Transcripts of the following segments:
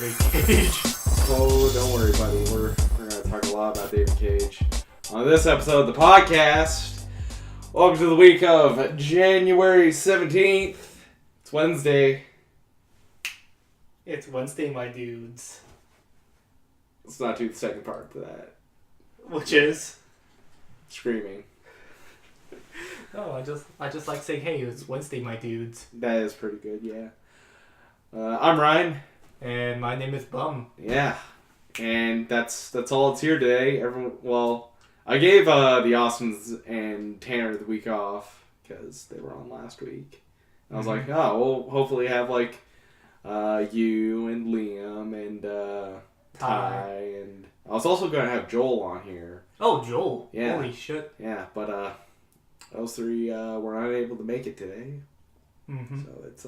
David Cage. Oh, don't worry, buddy. We're going to talk a lot about David Cage. On this episode of the podcast, welcome to the week of January 17th. It's Wednesday. It's Wednesday, my dudes. Let's not do the second part to that. Which is? Screaming. No, I just like saying, hey, it's Wednesday, my dudes. That is pretty good, yeah. I'm Ryan. And my name is Bum. Yeah. And that's all it's here today. I gave the Austins and Tanner the week off because they were on last week. And I was like, oh, we'll hopefully have like you and Liam and Ty, and I was also going to have Joel on here. Oh, Joel. Yeah. Holy shit. Yeah, but those three were unable to make it today. Mm-hmm. So it's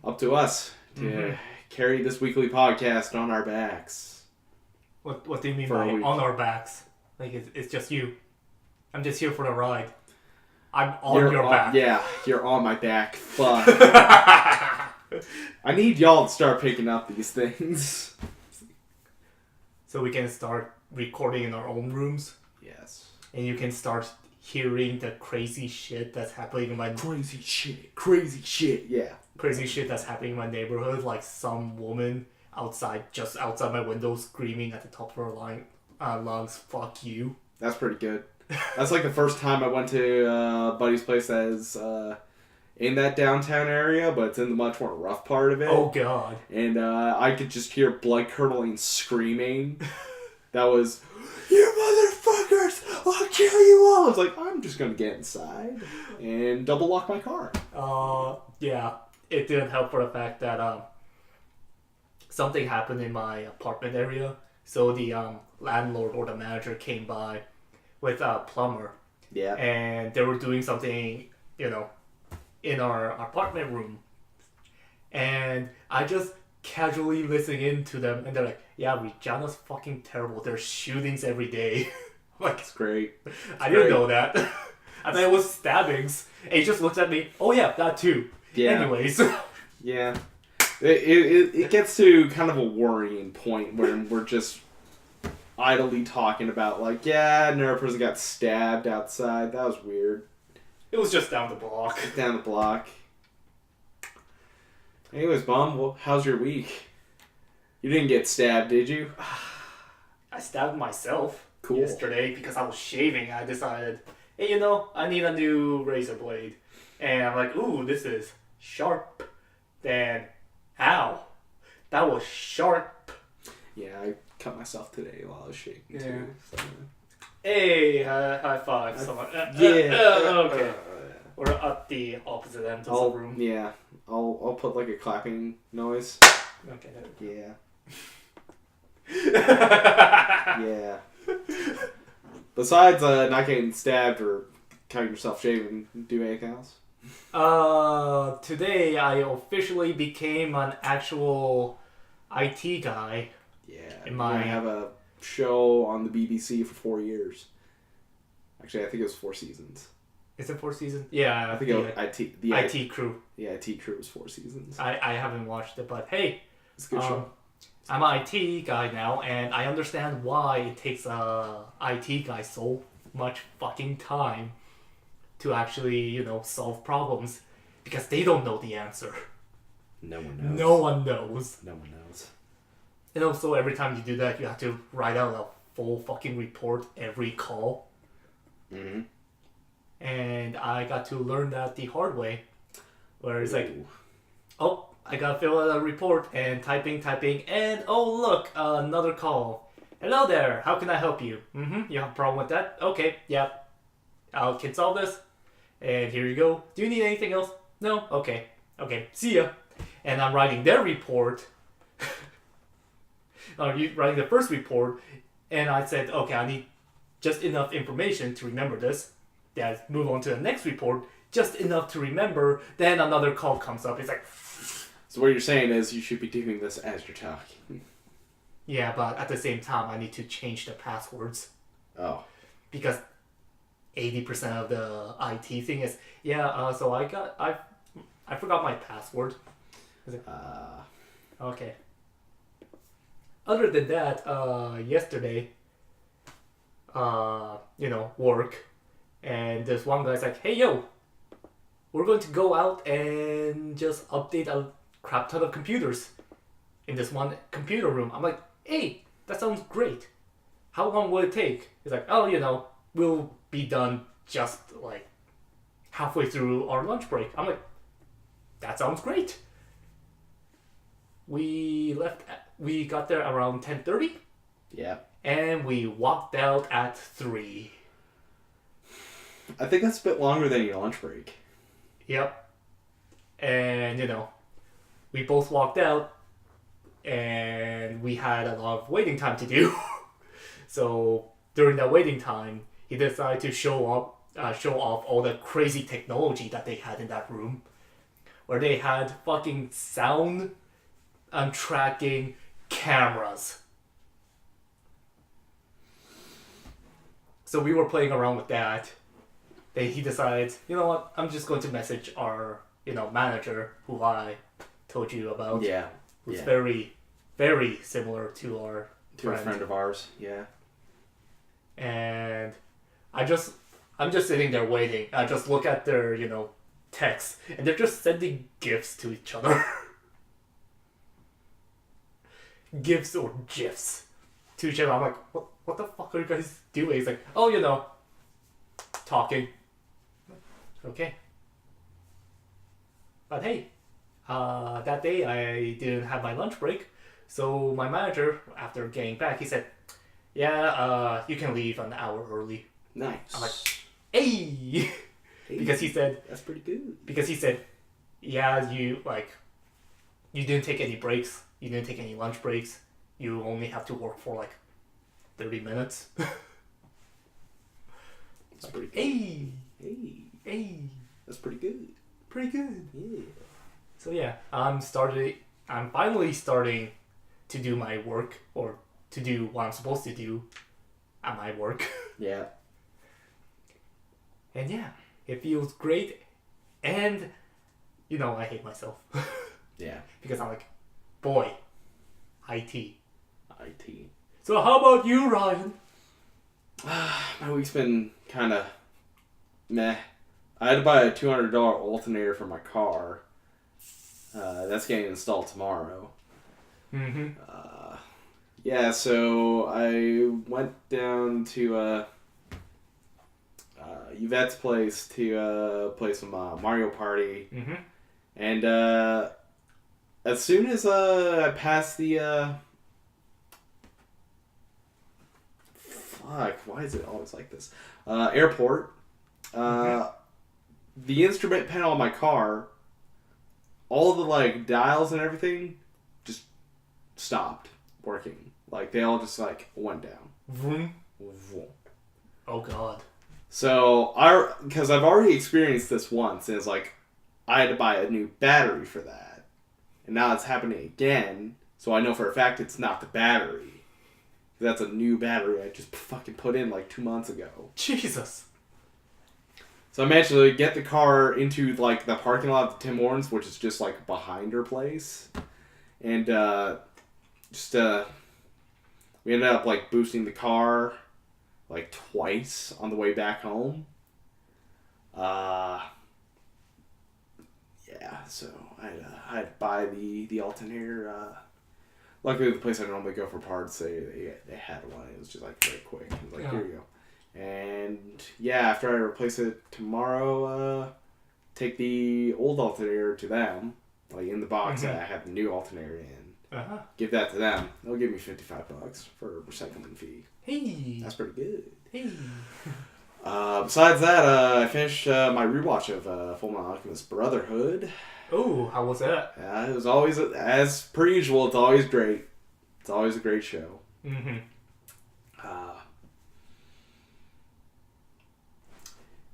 up to us to carry this weekly podcast on our backs. What do you mean by on our backs? Like, it's just you. I'm just here for the ride. I'm on your back. Yeah, you're on my back. Fuck. I need y'all to start picking up these things. So we can start recording in our own rooms. Yes. And you can start hearing the crazy shit that's happening in my... Crazy shit, yeah. Crazy shit that's happening in my neighborhood. Like some woman just outside my window screaming at the top of her lungs, fuck you. That's pretty good. That's like the first time I went to Buddy's place that is in that downtown area, but it's in the much more rough part of it. Oh, God. And I could just hear blood-curdling screaming. That was, you motherfuckers, I'll kill you all. I was like, I'm just going to get inside and double lock my car. Yeah. It didn't help for the fact that something happened in my apartment area. So the landlord or the manager came by with a plumber. Yeah. And they were doing something, in our apartment room. And I just casually listening in to them, and they're like, yeah, Regina's fucking terrible. There's shootings every day. Like, it's great. I didn't know that. I thought it was stabbings. And he just looked at me, oh yeah, that too. Yeah. Anyways. Yeah. It gets to kind of a worrying point where we're just idly talking about, like, yeah, another person got stabbed outside. That was weird. It was just down the block. Down the block. Anyways, Bum, how's your week? You didn't get stabbed, did you? I stabbed myself yesterday because I was shaving. I decided, hey, I need a new razor blade. And I'm like, ooh, this is sharp. Then, ow, that was sharp. Yeah, I cut myself today while I was shaving too. So. Hey, high five. Okay. We're at the opposite end of the room. Yeah, I'll put like a clapping noise. Okay. Yeah. Yeah. Besides not getting stabbed or cutting yourself shaving, do anything else? Today I officially became an actual IT guy. Yeah. I have a show on the BBC for 4 years. Actually, I think it was 4 seasons. Is it 4 seasons? Yeah. I think the IT crew. The IT crew was 4 seasons. I haven't watched it, but hey. It's a good show. I'm an IT guy now, and I understand why it takes a IT guy so much fucking time to actually, solve problems. Because they don't know the answer. No one knows. No one knows. No one knows. And also, every time you do that, you have to write out a full fucking report every call. Mm-hmm. And I got to learn that the hard way. Where it's like, oh, I gotta fill out a report, and typing, and oh look, another call. Hello there, how can I help you? You have a problem with that? Okay, yeah. I can solve this. And here you go. Do you need anything else? No? Okay, see ya. And I'm writing their report. Writing the first report, and I said, okay, I need just enough information to remember this. Then I move on to the next report, just enough to remember. Then another call comes up. It's like... So what you're saying is you should be doing this as you're talking. Yeah, but at the same time, I need to change the passwords. Oh. Because 80% of the IT thing is, so I forgot my password. Okay. other than that, yesterday, work, and this one guy's like, "Hey, yo, we're going to go out and just update a crap ton of computers in this one computer room." I'm like, "Hey, that sounds great. How long will it take?" He's like, "Oh, we'll be done just like halfway through our lunch break." I'm like, "That sounds great." We got there around 10:30. Yeah. And we walked out at 3. I think that's a bit longer than your lunch break. Yep. And, we both walked out and we had a lot of waiting time to do. So during that waiting time, he decided to show off all the crazy technology that they had in that room. Where they had fucking sound tracking cameras. So we were playing around with that. Then he decides, you know what, I'm just going to message our, manager, who I told you about. Yeah. Who's very, very similar to our a friend of ours. Yeah. And I'm just sitting there waiting. I just look at their, texts, and they're just sending gifs to each other. GIFs or GIFs to each other. I'm like, what the fuck are you guys doing? He's like, oh, talking. Okay. But hey, that day I didn't have my lunch break, so my manager, after getting back, he said, yeah, you can leave an hour early. Nice. I'm like, hey! Because he said... That's pretty good. Because he said, yeah, you didn't take any breaks. You didn't take any lunch breaks. You only have to work for 30 minutes. That's pretty good. Hey. That's pretty good. Pretty good. Yeah. So yeah, I'm finally starting to do my work, or to do what I'm supposed to do at my work. Yeah. And yeah, it feels great. And, I hate myself. Yeah. Because I'm like, boy, IT. So how about you, Ryan? My week's been kind of meh. I had to buy a $200 alternator for my car. That's getting installed tomorrow. Mm-hmm. Yeah, so I went down to Yvette's place to play some Mario Party. Mm-hmm. And as soon as I passed the... why is it always like this? Airport. The instrument panel on my car, all the dials and everything just stopped working. They all just went down. Vroom. Vroom. Oh god. So because I've already experienced this once, and it's I had to buy a new battery for that, and now it's happening again. So I know for a fact it's not the battery. That's a new battery I just fucking put in 2 months ago. Jesus. So I managed to get the car into the parking lot of Tim Hortons, which is just behind her place, and we ended up boosting the car twice on the way back home. Yeah, so I had to buy the alternator. Luckily, the place I normally go for parts, they had one. It was just very quick. I was here you go. And yeah, after I replace it tomorrow, take the old alternator to them, in the box that I have the new alternator in. Give that to them. They'll give me $55 for a recycling fee. Hey, that's pretty good. Hey. Besides that, I finished my rewatch of Fullmetal Alchemist Brotherhood. Oh, how was that? Yeah, it was always, as per usual, it's always great. It's always a great show. Mm-hmm.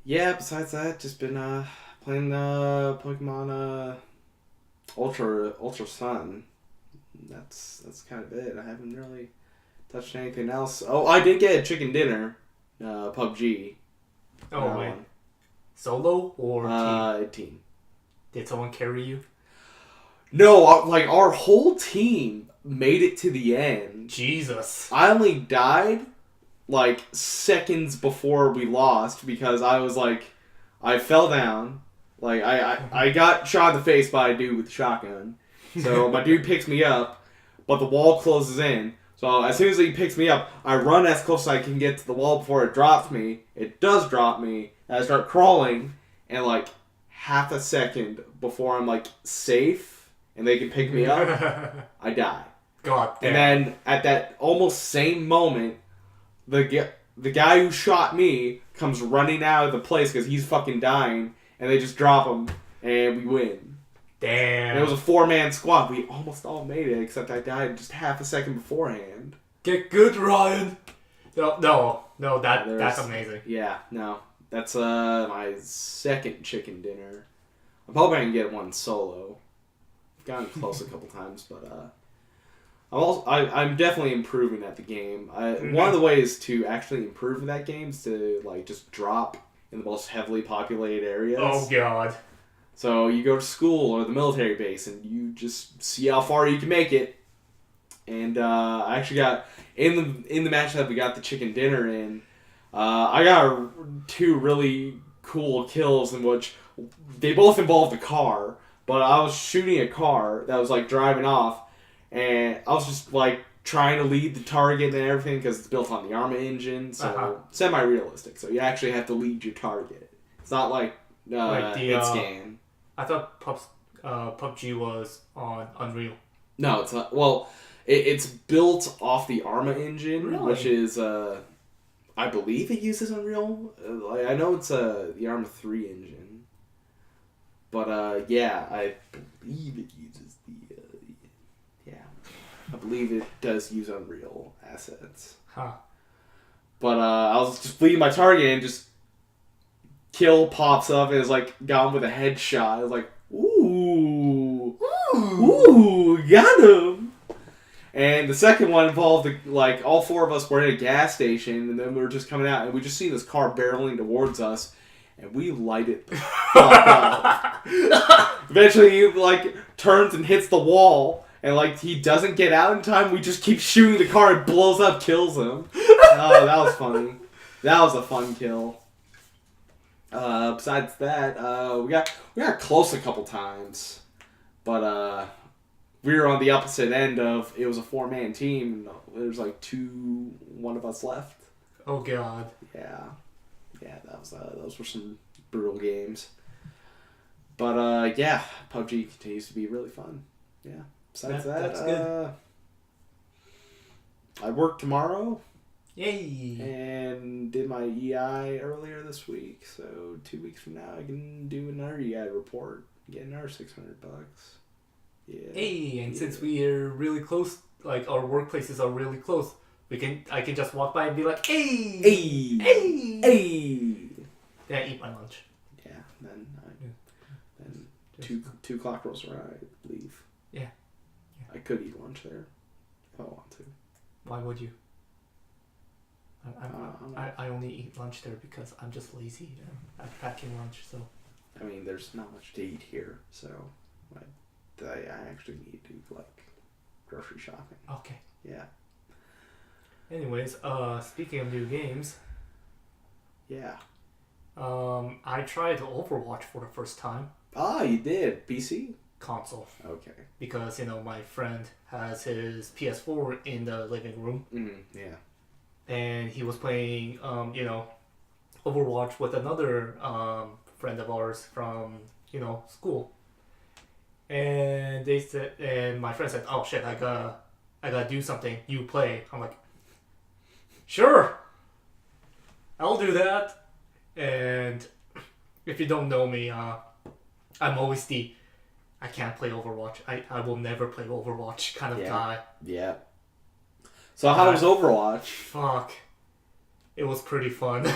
Yeah, besides that, just been playing Pokemon Ultra Sun. That's kind of it. I haven't really touched anything else. Oh, I did get a chicken dinner, PUBG. Oh, wait. Solo or team? Team. Did someone carry you? No, our whole team made it to the end. Jesus. I only died like seconds before we lost because I was like, I fell down. Like, I got shot in the face by a dude with a shotgun. So my dude picks me up, but the wall closes in. So as soon as he picks me up, I run as close as I can get to the wall before it drops me. It does drop me, and I start crawling, and like half a second before I'm like safe and they can pick me up, I die. God damn. And then at that almost same moment, the guy who shot me comes running out of the place because he's fucking dying, and they just drop him, and we win. Damn. And it was a 4-man squad. We almost all made it, except I died just half a second beforehand. Get good, Ryan. No, that's amazing. Yeah, no. That's my second chicken dinner. I'm hoping I can get one solo. I've gotten close a couple times, but I'm definitely improving at the game. One of the ways to actually improve that game is to like just drop in the most heavily populated areas. Oh god. So you go to school or the military base and you just see how far you can make it. And I actually got in the match that we got the chicken dinner in. I got 2 really cool kills in which they both involved a car, but I was shooting a car that was like driving off, and I was just like trying to lead the target and everything because it's built on the Arma engine, so semi-realistic. So you actually have to lead your target. It's not like hit scan. I thought PUBG was on Unreal. No, it's not. Well, it's built off the Arma engine, really? Which is, I believe it uses Unreal. I know it's the Arma 3 engine. But, yeah, I believe it uses I believe it does use Unreal assets. Huh. But, I was just leading my target and just kill pops up and it's like got him with a headshot. I was like, ooh, got him. And the second one involved like all 4 of us were in a gas station, and then we were just coming out, and we just see this car barreling towards us, and we light it the fuck up. Eventually, he like turns and hits the wall, and like he doesn't get out in time. We just keep shooting the car, it blows up, kills him. Oh, that was funny. That was a fun kill. Besides that, we got close a couple times, but we were on the opposite end of it was a 4-man team. And there's like one of us left. Oh god. Yeah, those were some brutal games. But yeah, PUBG continues to be really fun. Yeah. Besides that's good. I work tomorrow. Yay! And did my EI earlier this week, so 2 weeks from now I can do another EI report, get another $600. Yeah. Hey, and since we are really close, like our workplaces are really close, I can just walk by and be like, hey, Then I eat my lunch. Yeah. Then two o'clock rolls around, I leave. Yeah. I could eat lunch there if I want to. Why would you? I only eat lunch there because I'm just lazy and I'm packing lunch, so. I mean, there's not much to eat here, so I actually need to do like grocery shopping. Okay. Yeah. Anyways, speaking of new games. Yeah. I tried Overwatch for the first time. Ah, you did? PC? Console. Okay. Because, my friend has his PS4 in the living room. Yeah. And he was playing, Overwatch with another friend of ours from, school. And and my friend said, "Oh shit, I gotta do something. You play." I'm like, "Sure, I'll do that." And if you don't know me, I'm always I can't play Overwatch. I will never play Overwatch kind of guy. Yeah. So how was Overwatch? Fuck. It was pretty fun.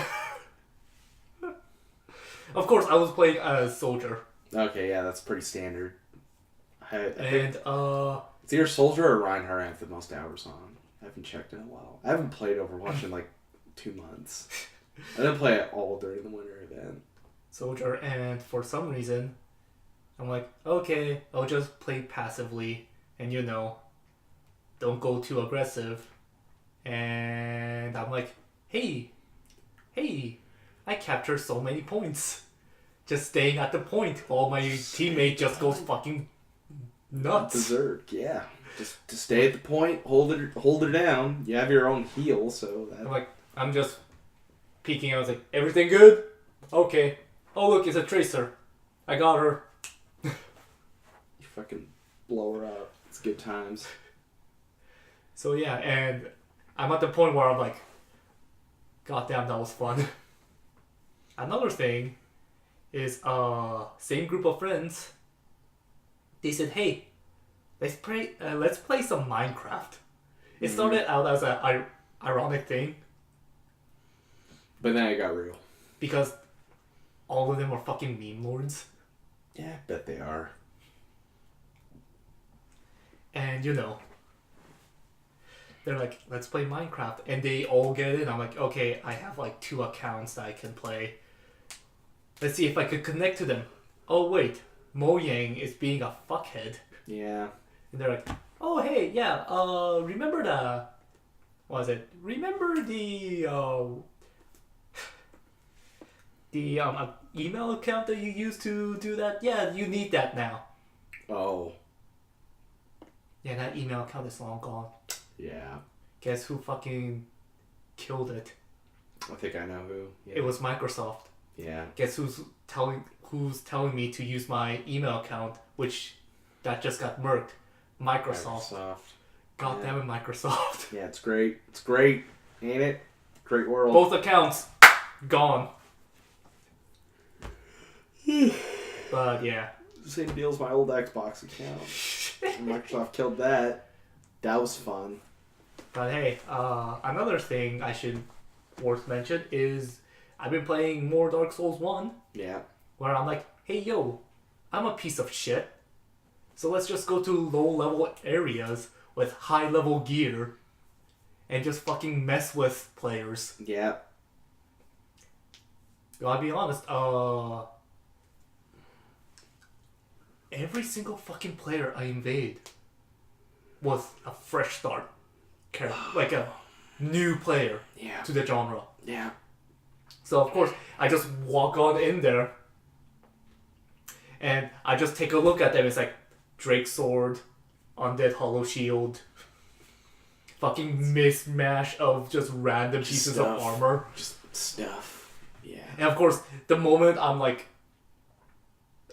Of course, I was playing as Soldier. Okay, yeah, that's pretty standard. It's either Soldier or Reinhardt I have the most hours on. I haven't checked in a while. I haven't played Overwatch in like 2 months. I didn't play it all during the winter event. Soldier, and for some reason, I'm like, okay, I'll just play passively, and don't go too aggressive. And I'm like, hey, I captured so many points. Just staying at the point while my teammate just goes fucking nuts. Berserk, yeah. Just to stay at the point, hold her down. You have your own heal, so that... I'm just peeking. I was like, everything good? Okay. Oh look, it's a tracer. I got her. You fucking blow her up. It's good times. So yeah, and I'm at the point where I'm like, God damn, that was fun. Another thing is, same group of friends. They said, hey, let's play some Minecraft. It started out as an ironic thing. But then it got real. Because all of them are fucking meme lords. Yeah, I bet they are. And they're like, let's play Minecraft. And they all get in. I'm like, okay, I have like 2 accounts that I can play. Let's see if I could connect to them. Oh wait, Mojang is being a fuckhead. Yeah. And they're like, oh hey, yeah, remember the... What was it? Remember the email account that you used to do that? Yeah, you need that now. Oh. Yeah, that email account is long gone. Yeah. Guess who fucking killed it? I think I know who. Yeah. It was Microsoft. Yeah. Guess who's telling me to use my email account, which that just got murked? Microsoft. God damn it, Microsoft. Yeah, it's great. It's great, ain't it? Great world. Both accounts gone. But yeah. Same deal as my old Xbox account. Microsoft killed that. That was fun. But hey, another thing I should worth mention is I've been playing more Dark Souls 1. Yeah. Where I'm like, hey yo, I'm a piece of shit. So let's just go to low level areas with high level gear and just fucking mess with players. Yeah. Gotta be honest, every single fucking player I invade was a fresh start. Like a new player to the genre. Yeah. So of course, I just walk on in there and I just take a look at them. It's like Drake Sword, Undead Hollow Shield, fucking mismatch of just random pieces of armor. Just stuff. Yeah. And of course, the moment I'm like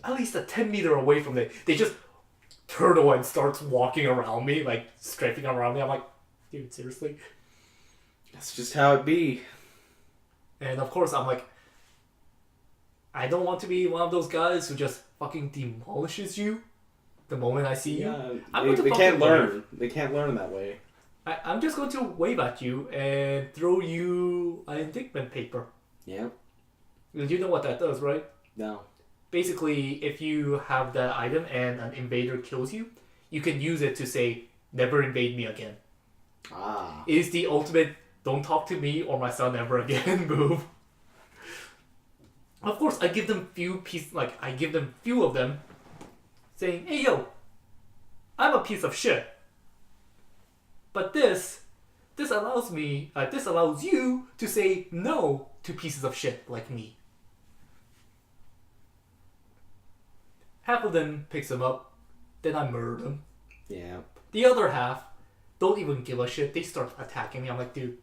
at least a 10 meter away from it, they just turtle and starts walking around me, like strafing around me. I'm like, dude, seriously? That's just how it be. And of course, I'm like, I don't want to be one of those guys who just fucking demolishes you the moment I see you. They can't learn. They can't learn that way. I'm just going to wave at you and throw you an indictment paper. Yeah. You know what that does, right? No. Basically, if you have that item and an invader kills you, you can use it to say, never invade me again. Ah. It is the ultimate, don't talk to me or my son ever again move. Of course, I give them few of them, saying, hey yo, I'm a piece of shit. But this allows you to say no to pieces of shit like me. Half of them picks them up, then I murder them. Yeah. The other half don't even give a shit. They start attacking me. I'm like, dude,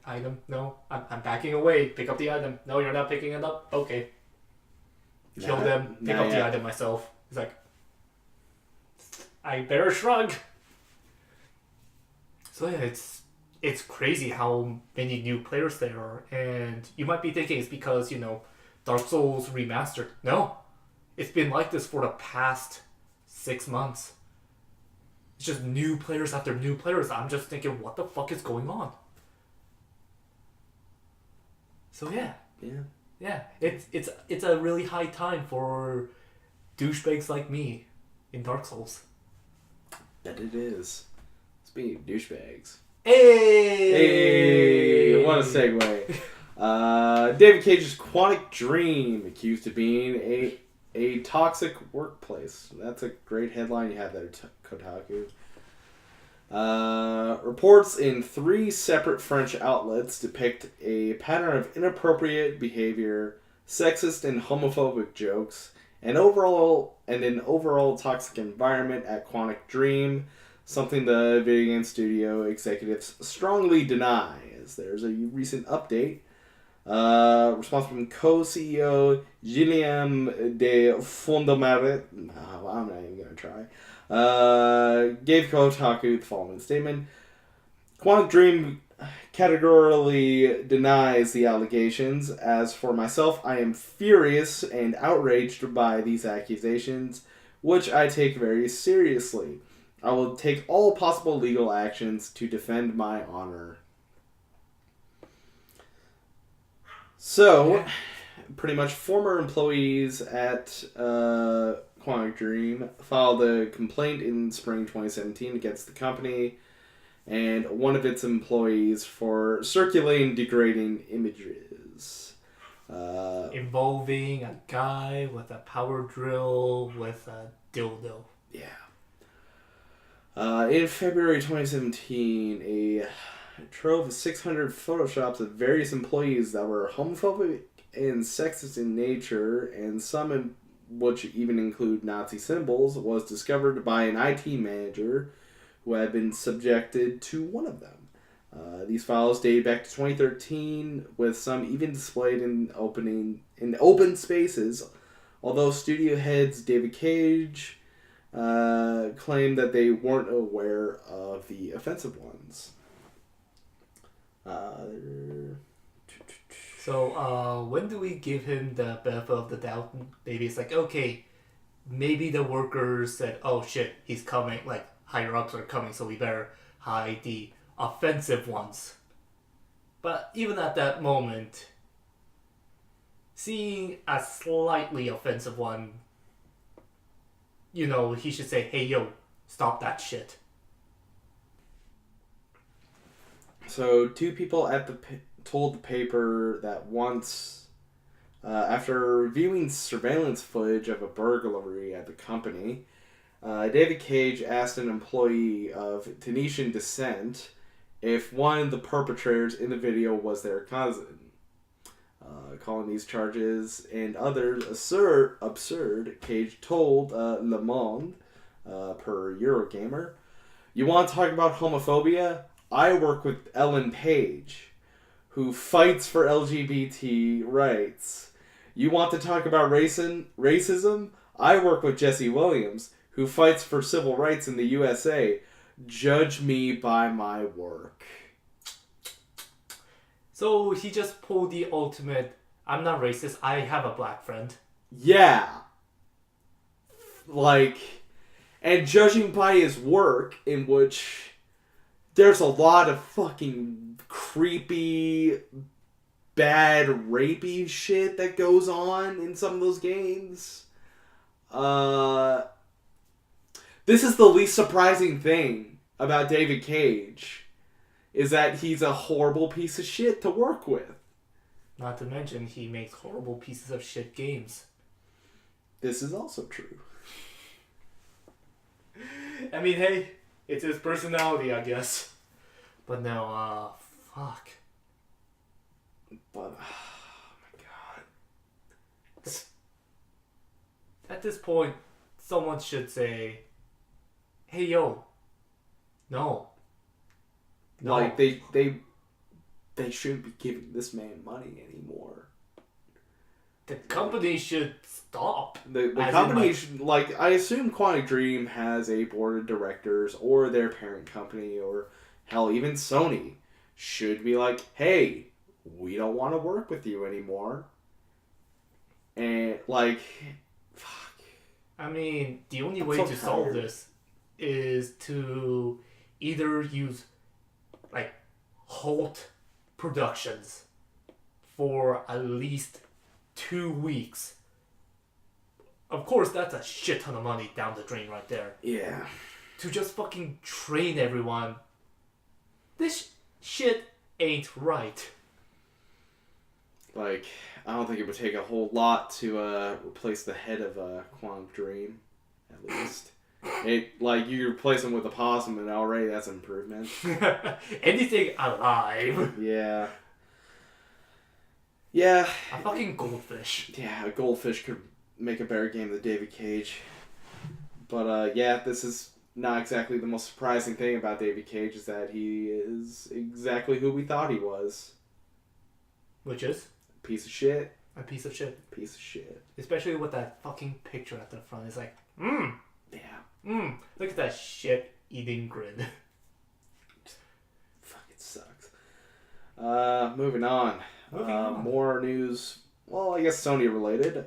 item, no, I'm backing away. Pick up the item. No, you're not picking it up. Okay. Kill them. Pick up the item myself. It's like, I better shrug. So yeah, it's crazy how many new players there are, and you might be thinking it's because Dark Souls remastered. No, it's been like this for the past 6 months. It's just new players after new players. I'm just thinking, what the fuck is going on? So yeah, it's a really high time for douchebags like me in Dark Souls. That it is. Speaking of douchebags. Hey, what a segue. David Cage's Quantic Dream accused of being a toxic workplace. That's a great headline you have there, Kotaku. Reports in 3 separate French outlets depict a pattern of inappropriate behavior, sexist and homophobic jokes, and an overall toxic environment at Quantic Dream, something the video game studio executives strongly deny. As there's a recent update, response from co-CEO Gilliam de Fondamaret. I'm not even gonna try. Gave Kotaku the following statement. Quantic Dream categorically denies the allegations. As for myself, I am furious and outraged by these accusations, which I take very seriously. I will take all possible legal actions to defend my honor. So, pretty much former employees at Quantic Dream filed a complaint in spring 2017 against the company and one of its employees for circulating degrading images. Involving a guy with a power drill with a dildo. Yeah. In February 2017, a trove of 600 photoshops of various employees that were homophobic and sexist in nature, and some which even include Nazi symbols, was discovered by an IT manager who had been subjected to one of them. These files date back to 2013, with some even displayed in open spaces, although studio heads David Cage claimed that they weren't aware of the offensive ones. So, when do we give him the benefit of the doubt? Maybe it's like, okay, maybe the workers said, oh shit, he's coming, like, higher ups are coming, so we better hide the offensive ones. But even at that moment, seeing a slightly offensive one, he should say, hey yo, stop that shit. So, 2 people told the paper that once, after reviewing surveillance footage of a burglary at the company, David Cage asked an employee of Tunisian descent if one of the perpetrators in the video was their cousin. Calling these charges and others absurd, Cage told Le Monde, per Eurogamer, "You want to talk about homophobia? I work with Ellen Page, who fights for LGBT rights. You want to talk about racism? I work with Jesse Williams, who fights for civil rights in the USA. Judge me by my work." So he just pulled the ultimate, I'm not racist, I have a black friend. Yeah. And judging by his work, in which there's a lot of fucking creepy, bad, rapey shit that goes on in some of those games. This is the least surprising thing about David Cage, is that he's a horrible piece of shit to work with. Not to mention, he makes horrible pieces of shit games. This is also true. I mean, hey, it's his personality, I guess. But no, fuck. But, oh my god. At this point, someone should say, hey, yo, no. Like, they shouldn't be giving this man money anymore. The company should stop. The company should, I assume Quantic Dream has a board of directors, or their parent company, or hell, even Sony should be like, hey, we don't want to work with you anymore. And, fuck. I mean, the only way to solve this is to either use, halt productions for at least 2 weeks. Of course, that's a shit ton of money down the drain right there. Yeah. To just fucking train everyone. This shit ain't right. I don't think it would take a whole lot to replace the head of Quantic Dream, at least. You replace them with a possum, and already that's an improvement. Anything alive. Yeah. Yeah. A fucking goldfish. Yeah, a goldfish could make a better game than David Cage. But yeah, this is not exactly the most surprising thing about David Cage is that he is exactly who we thought he was. Which is? Piece of shit. A piece of shit. Piece of shit. Especially with that fucking picture at the front. It's like, Yeah. Look at that shit eating grin. Fuck, it sucks. Moving on. More news. Well, I guess Sony related.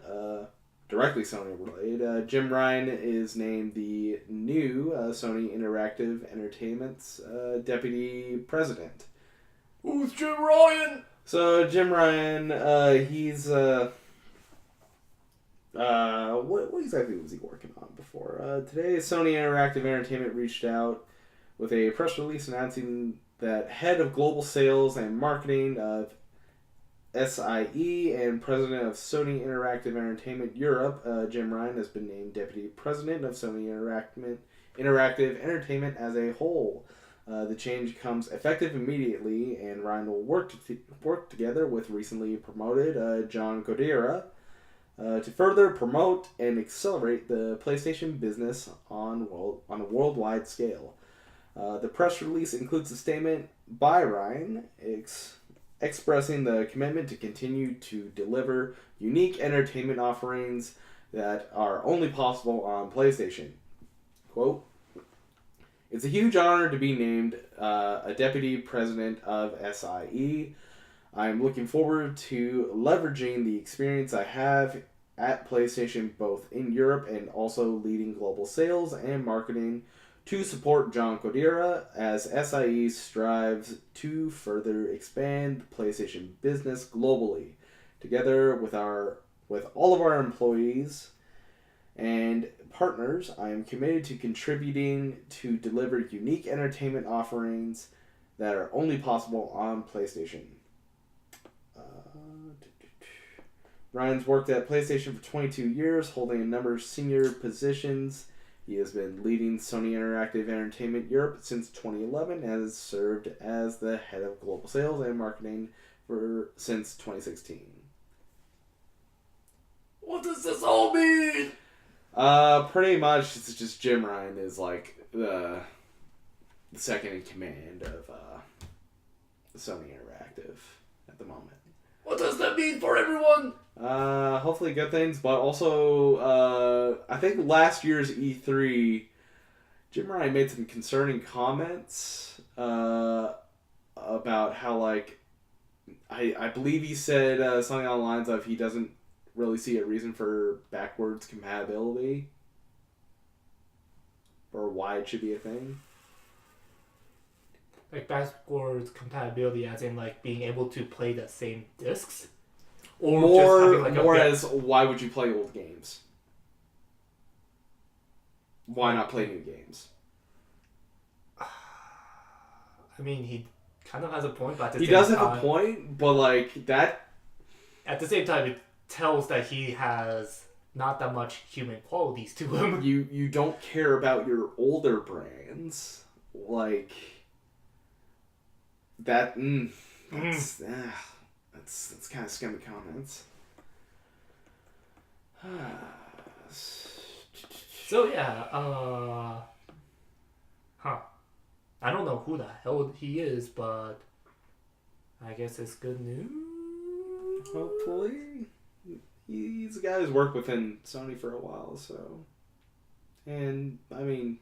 Directly Sony related. Jim Ryan is named the new Sony Interactive Entertainment's deputy president. Who's Jim Ryan? So Jim Ryan, he's what exactly was he working on before? Today, Sony Interactive Entertainment reached out with a press release announcing that head of global sales and marketing of SIE and president of Sony Interactive Entertainment Europe, Jim Ryan, has been named deputy president of Sony Interactive Entertainment as a whole. The change comes effective immediately, and Ryan will work together with recently promoted John Godera to further promote and accelerate the PlayStation business on a worldwide scale. The press release includes a statement by Ryan expressing the commitment to continue to deliver unique entertainment offerings that are only possible on PlayStation. Quote, "It's a huge honor to be named a deputy president of SIE. I am looking forward to leveraging the experience I have at PlayStation both in Europe and also leading global sales and marketing to support John Codera as SIE strives to further expand the PlayStation business globally. Together with all of our employees and partners, I am committed to contributing to deliver unique entertainment offerings that are only possible on PlayStation." Ryan's worked at PlayStation for 22 years, holding a number of senior positions. He has been leading Sony Interactive Entertainment Europe since 2011 and has served as the head of global sales and marketing since 2016. What does this all mean? Pretty much it's just Jim Ryan is like the second in command of Sony Interactive at the moment. What does that mean for everyone? Hopefully good things, but also, I think last year's E3, Jim Ryan made some concerning comments, about how, like, I believe he said, something along the lines of he doesn't really see a reason for backwards compatibility, or why it should be a thing. Like backwards compatibility as in like being able to play the same discs? Or more as why would you play old games? Why not play new games? I mean, he kind of has a point, but at the he same does time, have a point, but like that. At the same time, it tells that he has not that much human qualities to him. You don't care about your older brands, like that. That's kind of scummy comments. So yeah, I don't know who the hell he is, but I guess it's good news. Hopefully, he's a guy who's worked within Sony for a while, so. And I mean,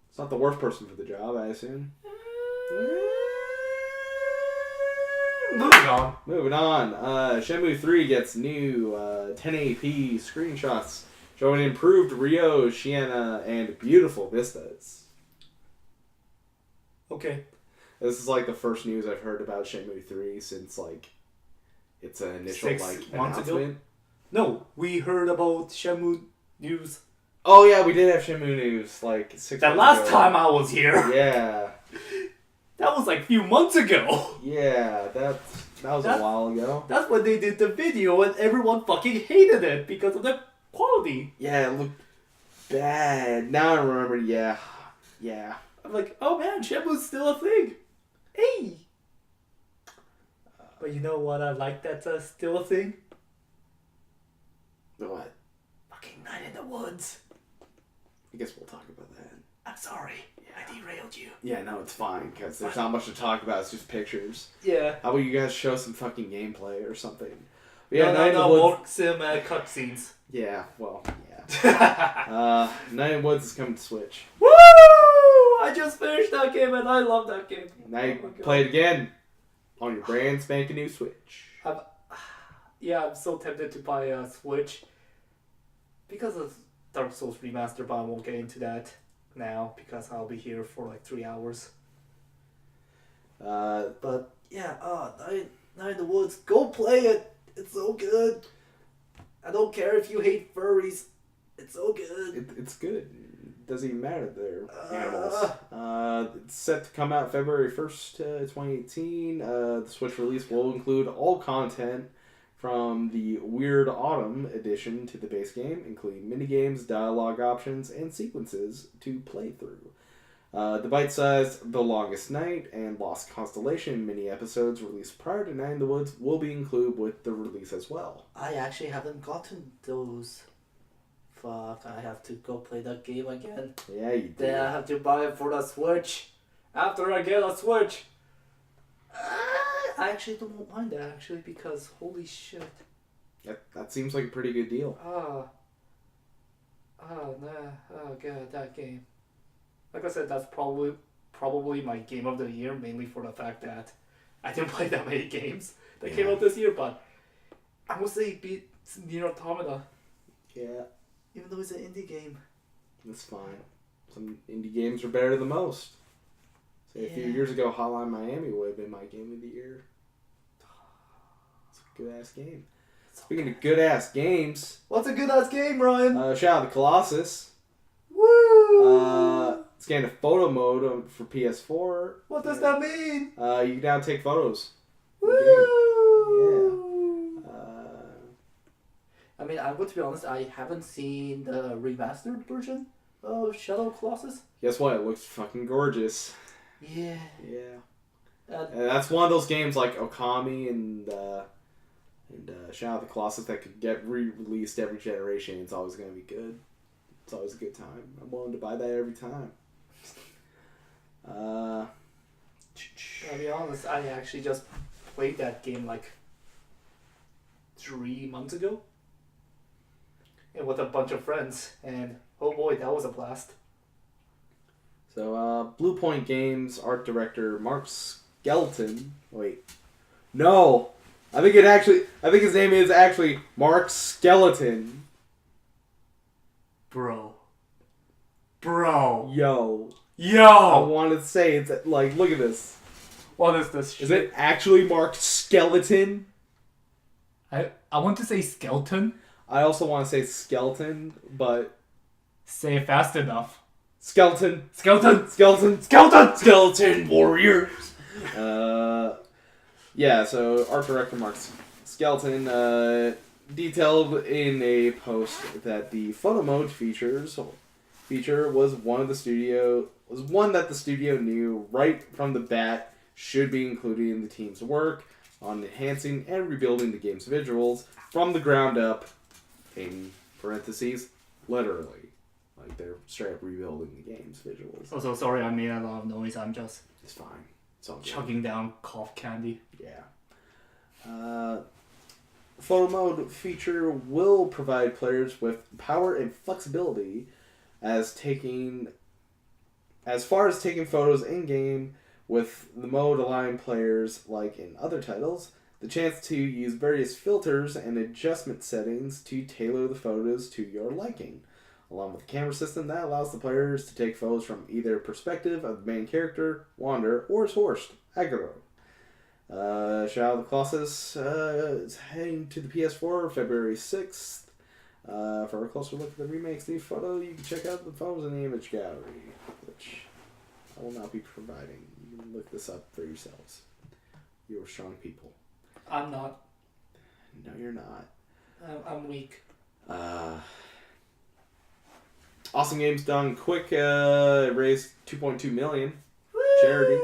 it's not the worst person for the job, I assume. Moving on. Shenmue 3 gets new 1080p screenshots showing improved Rio, Sienna, and beautiful vistas. Okay. This is like the first news I've heard about Shenmue 3 since like its initial 6 like months announcement. ago? No, we heard about Shenmue news. Oh yeah, we did have Shenmue news like 6 That months last ago. time I was here. Yeah. That was like a few months ago. Yeah, that was a while ago. That's when they did the video and everyone fucking hated it because of the quality. Yeah, it looked bad. Now I remember. Yeah. I'm like, oh man, Shenmue's still a thing. Hey. But you know what I like that's still a thing? What? Fucking Night in the Woods. I guess we'll talk about that. I'm sorry. I derailed you. Yeah, no, it's fine, because there's not much to talk about. It's just pictures. Yeah. How about you guys show some fucking gamelay or something? No, more sim cutscenes. Yeah, well, yeah. Night in the Woods is coming to Switch. Woo! I just finished that game and I love that game. Now you can play it again on your brand spanking new Switch. I'm so tempted to buy a Switch because of Dark Souls Remaster, but I won't get into that now because I'll be here for like 3 hours. But yeah, Night in the Woods, go play it. It's so good. I don't care if you hate furries. It's so good. It's good. It doesn't even matter. They're animals. It's set to come out February 1st, 2018. The Switch release will include all content from the Weird Autumn edition to the base game, including minigames, dialogue options, and sequences to play through. The bite-sized The Longest Night and Lost Constellation mini-episodes released prior to Night in the Woods will be included with the release as well. I actually haven't gotten those. Fuck, I have to go play that game again. Yeah, you do. Then I have to buy it for the Switch. After I get a Switch. I actually don't mind that, actually, because holy shit. That seems like a pretty good deal. Oh god, that game. Like I said, that's probably my game of the year, mainly for the fact that I didn't play that many games that came out this year, but I would say it beats Nier Automata. Yeah. Even though it's an indie game. That's fine. Some indie games are better than most. Say a few years ago, Hotline Miami would have been my game of the year. It's a good-ass game. Speaking of good-ass games... What's a good-ass game, Ryan? Shadow of the Colossus. Woo! It's getting a photo mode for PS4. What does that mean? You can now take photos. Woo! Yeah. I mean, I'm going to be honest, I haven't seen the remastered version of Shadow of Colossus. Guess what? It looks fucking gorgeous. Yeah. And that's one of those games like Okami and Shadow of the Colossus that could get re-released every generation. It's always going to be good. It's always a good time. I'm willing to buy that every time. I'll be honest, I actually just played that game like 3 months ago. And with a bunch of friends. And oh boy, that was a blast. So, Blue Point Games art director Mark Skelton. Wait. No! I think his name is actually Mark Skeleton. Bro. Yo. I wanted to say, it's like, look at this. What is this shit? Is it actually Mark Skeleton? I want to say skeleton. I also want to say skeleton, but... Say it fast enough. Skeleton warriors. Yeah, so art director Mark Skelton detailed in a post that the photo mode feature was one that the studio knew right from the bat should be included in the team's work on enhancing and rebuilding the game's visuals from the ground up, in parentheses, literally. Like, they're straight up rebuilding the game's visuals. Oh, so sorry I made a lot of noise. I'm just... It's fine. It's all good. Chugging down cough candy. Yeah. Photo mode feature will provide players with power and flexibility as far as taking photos in-game, with the mode allowing players, like in other titles, the chance to use various filters and adjustment settings to tailor the photos to your liking, along with a camera system that allows the players to take photos from either perspective of the main character, Wander, or his horse, Agaro. Shadow of the Colossus is heading to the PS4 February 6th. For a closer look at the remake's new photo, you can check out the photos in the image gallery, which I will not be providing. You can look this up for yourselves. You are strong people. I'm not. No, you're not. I'm weak. Awesome Games Done Quick raised $2.2 million. Woo! Charity.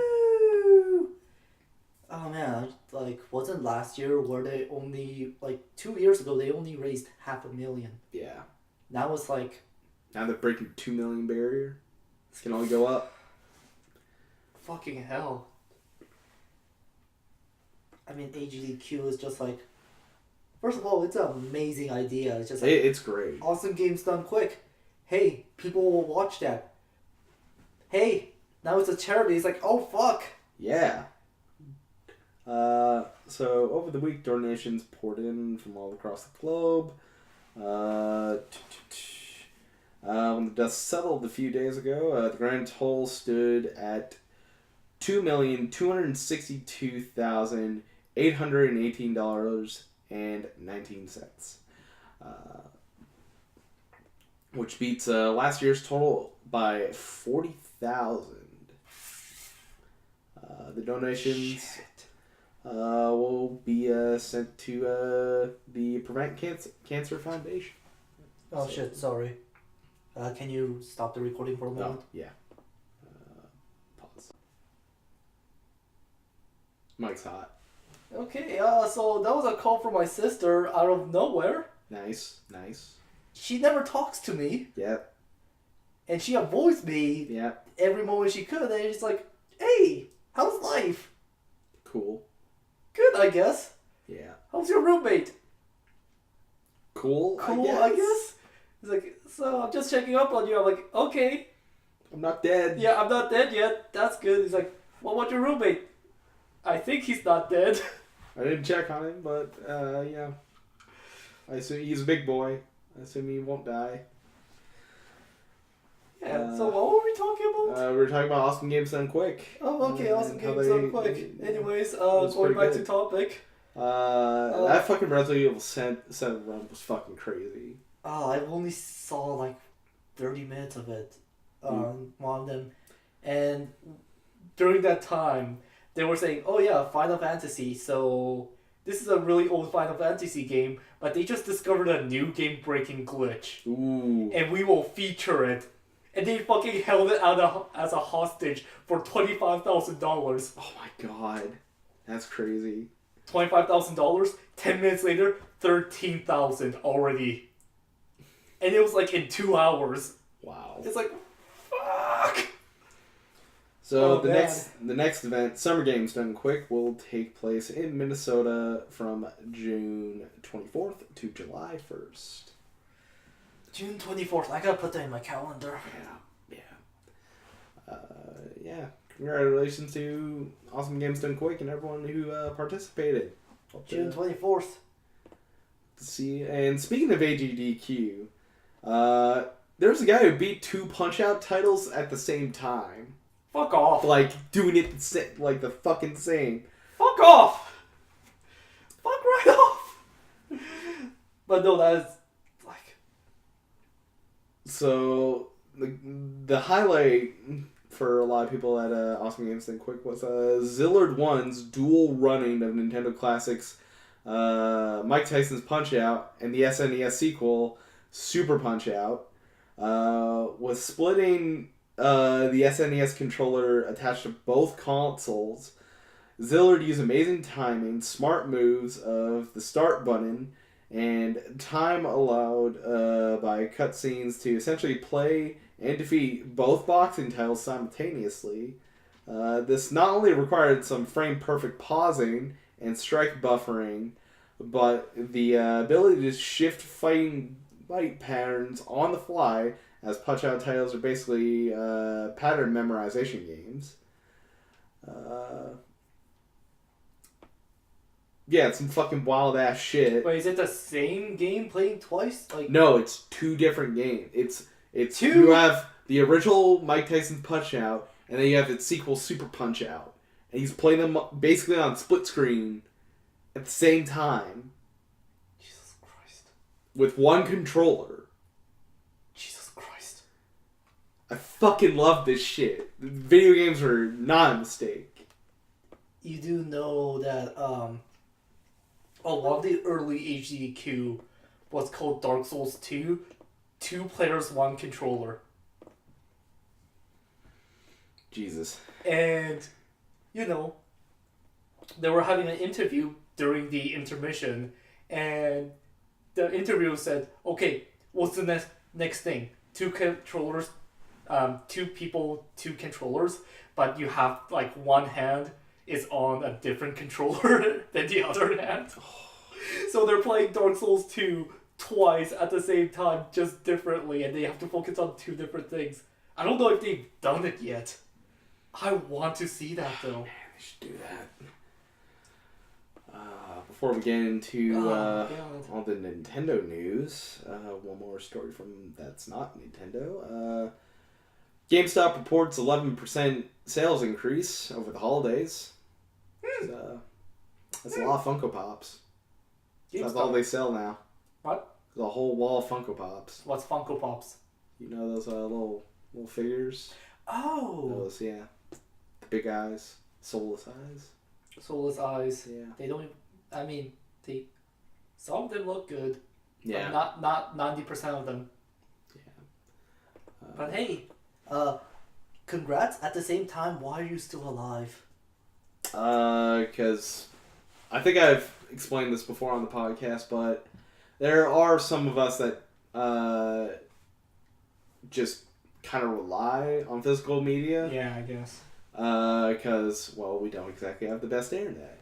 Oh man, like wasn't last year where they only 2 years ago they only raised $500,000. Yeah. Now it's like Now they're breaking 2 million barrier. It can only go up. fucking hell. I mean, AGDQ is just like, first of all, it's an amazing idea. It's just like, It's great. awesome games done quick. Hey, people will watch that. Hey, now it's a charity. It's like, oh fuck. Yeah. So over the week, donations poured in from all across the globe. When the dust settled a few days ago, the grand total stood at $2,262,818.19, which beats last year's total by 40,000. The donations will be sent to the Prevent Cancer Foundation. Oh shit, sorry. Can you stop the recording for a moment? Oh, yeah. Pause. Mike's hot. Okay, so that was a call from my sister out of nowhere. Nice. She never talks to me, Yep. and she avoids me Yep. every moment she could, and she's like, hey, how's life? Cool. Good, I guess. Yeah. How's your roommate? Cool, I guess. He's like, so I'm just checking up on you. I'm like, okay. I'm not dead. Yeah, I'm not dead yet. That's good. He's like, what about your roommate? I think he's not dead. I didn't check on him, but, yeah. I assume he's a big boy. I assume he won't die. Yeah, so what were we talking about? We were talking about Awesome Games Done Quick. Oh, okay, awesome and how games they- done quick. Anyways, was going pretty back good. to topic. That fucking Resident Evil 7 run was fucking crazy. Oh, I only saw like 30 minutes of it on one of them. And during that time, they were saying, oh yeah, Final Fantasy, so this is a really old Final Fantasy game, but they just discovered a new game-breaking glitch. Ooh. And we will feature it. And they fucking held it out as a hostage for $25,000. Oh my god. That's crazy. $25,000. 10 minutes later, 13,000 already. And it was like in 2 hours. Wow. It's like, fuck. So Oh, the man. next event, Summer Games Done Quick, will take place in Minnesota from June 24th to July 1st. June 24th. I gotta put that in my calendar. Yeah. Congratulations to Awesome Games Done Quick and everyone who participated. June 24th. See, and speaking of AGDQ, there's a guy who beat 2 Punch-Out titles at the same time. Fuck off. Like, doing it like the fucking same. Fuck off. Fuck right off. But no, that is like... So, the highlight for a lot of people at Awesome Games Done Quick was Zillard 1's dual running of Nintendo Classics Mike Tyson's Punch-Out and the SNES sequel, Super Punch-Out, was splitting the SNES controller attached to both consoles. Zillard used amazing timing, smart moves of the start button, and time allowed by cutscenes to essentially play and defeat both boxing titles simultaneously. This not only required some frame-perfect pausing and strike buffering, but the ability to shift fight patterns on the fly, as Punch-Out titles are basically pattern memorization games. Yeah, it's some fucking wild-ass shit. Wait, is it the same game playing twice? Like, No, it's 2 different games. It's Two? You have the original Mike Tyson's Punch-Out, and then you have its sequel, Super Punch-Out. And he's playing them basically on split screen at the same time Jesus Christ. with one controller. Jesus Christ. I fucking love this shit. Video games are not a mistake. You do know that a lot of the early HDQ was called Dark Souls 2, 2 players, 1 controller. Jesus. And, they were having an interview during the intermission, and the interviewer said, okay, what's the next thing? 2 controllers, 2 people, 2 controllers, but you have, like, one hand is on a different controller than the other hand. So they're playing Dark Souls 2 twice at the same time, just differently, and they have to focus on 2 different things. I don't know if they've done it yet. I want to see that, though. Man, they should do that. Before we get into all the Nintendo news, one more story from that's not Nintendo. GameStop reports 11% sales increase over the holidays. That's a lot of Funko Pops. That's all they sell now. What? There's a whole wall of Funko Pops. What's Funko Pops? You know those little figures? Oh! Those, yeah. The big eyes. Soulless eyes. Soulless eyes. Yeah. They don't... some of them look good. Yeah. But not 90% of them. Yeah. But hey, congrats. At the same time, why are you still alive? Because I think I've explained this before on the podcast, but there are some of us that just kind of rely on physical media. Yeah, I guess. Because, well, we don't exactly have the best internet.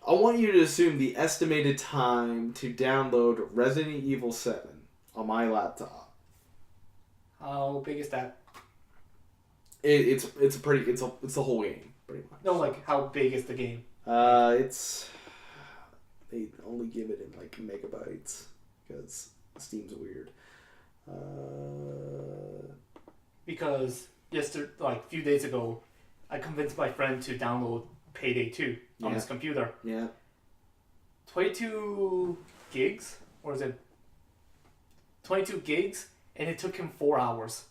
I want you to assume the estimated time to download Resident Evil 7 on my laptop. How big is that? It's the whole game, pretty much. No, like, how big is the game? They only give it in, like, megabytes, because Steam's weird. Because a few days ago, I convinced my friend to download Payday 2 on his computer. Yeah. 22 gigs? Or is it 22 gigs? And it took him 4 hours.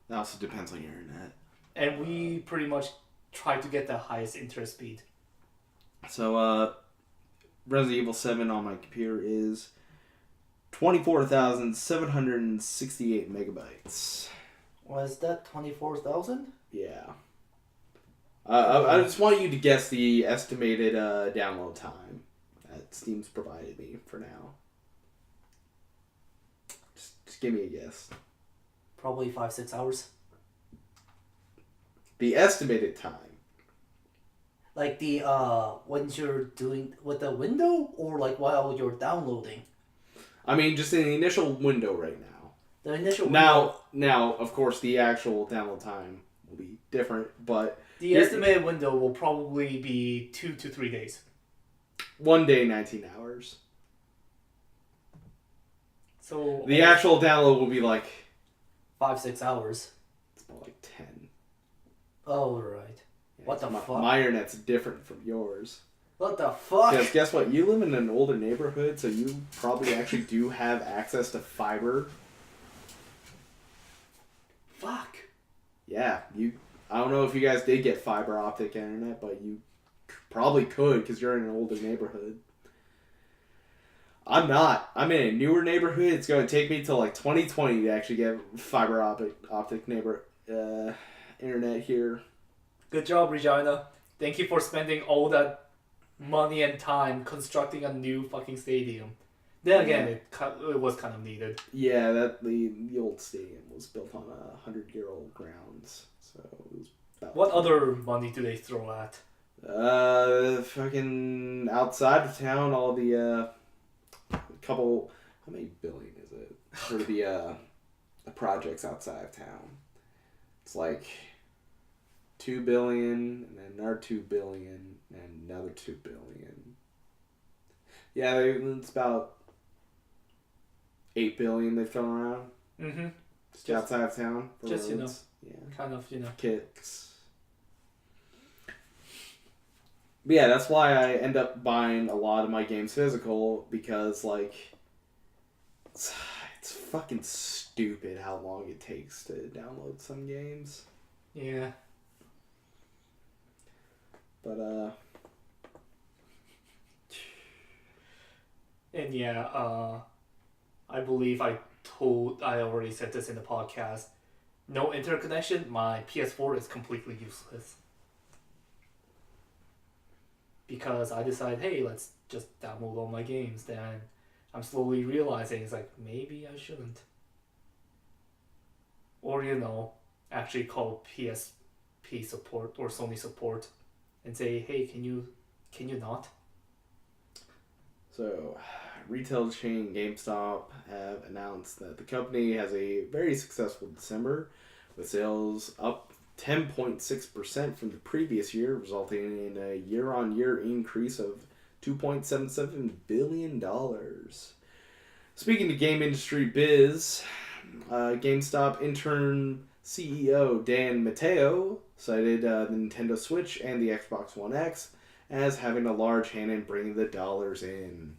That also depends on your internet. And we pretty much tried to get the highest internet speed. So, Resident Evil 7 on my computer is 24,768 megabytes. Was that 24,000? Yeah. I just want you to guess the estimated download time that Steam's provided me for now. Just give me a guess. Probably 5-6 hours. The estimated time. Like the when you're doing with the window, or like while you're downloading? I mean, just in the initial window right now. The initial window. Now, of course, the actual download time will be different, but the estimated window will probably be 2 to 3 days. 1 day, 19 hours. So the actual download will be like 5-6 hours. It's more like 10. Oh right. Yeah, What the fuck? My internet's different from yours. What the fuck? Because guess what? You live in an older neighborhood, so you probably actually do have access to fiber. Fuck. Yeah, I don't know if you guys did get fiber optic internet, but you probably could because you're in an older neighborhood. I'm not. I'm in a newer neighborhood. It's going to take me till like 2020 to actually get fiber optic internet here. Good job, Regina. Thank you for spending all that money and time constructing a new fucking stadium. Then again, it was kind of needed. Yeah, the old stadium was built on 100-year-old grounds, so it was about What other money do they throw at? Fucking outside of town, all the couple. How many billion is it for the projects outside of town? It's like 2 billion, and then another 2 billion, and another 2 billion. Yeah, it's about 8 billion they've thrown around. Mm-hmm. Just outside of town. For just, roads. Yeah. Kind of, Kicks. But yeah, that's why I end up buying a lot of my games physical, because, like, it's fucking stupid how long it takes to download some games. Yeah. But, And yeah, I believe I already said this in the podcast. No interconnection, my PS4 is completely useless. Because I decide, hey, let's just download all my games. Then I'm slowly realizing it's like, maybe I shouldn't. Or, actually call PSP support or Sony support and say, hey, can you not? So, retail chain GameStop have announced that the company has a very successful December, with sales up 10.6% from the previous year, resulting in a year-on-year increase of $2.77 billion. Speaking to game industry biz, GameStop interim CEO Dan Mateo cited the Nintendo Switch and the Xbox One X as having a large hand in bringing the dollars in.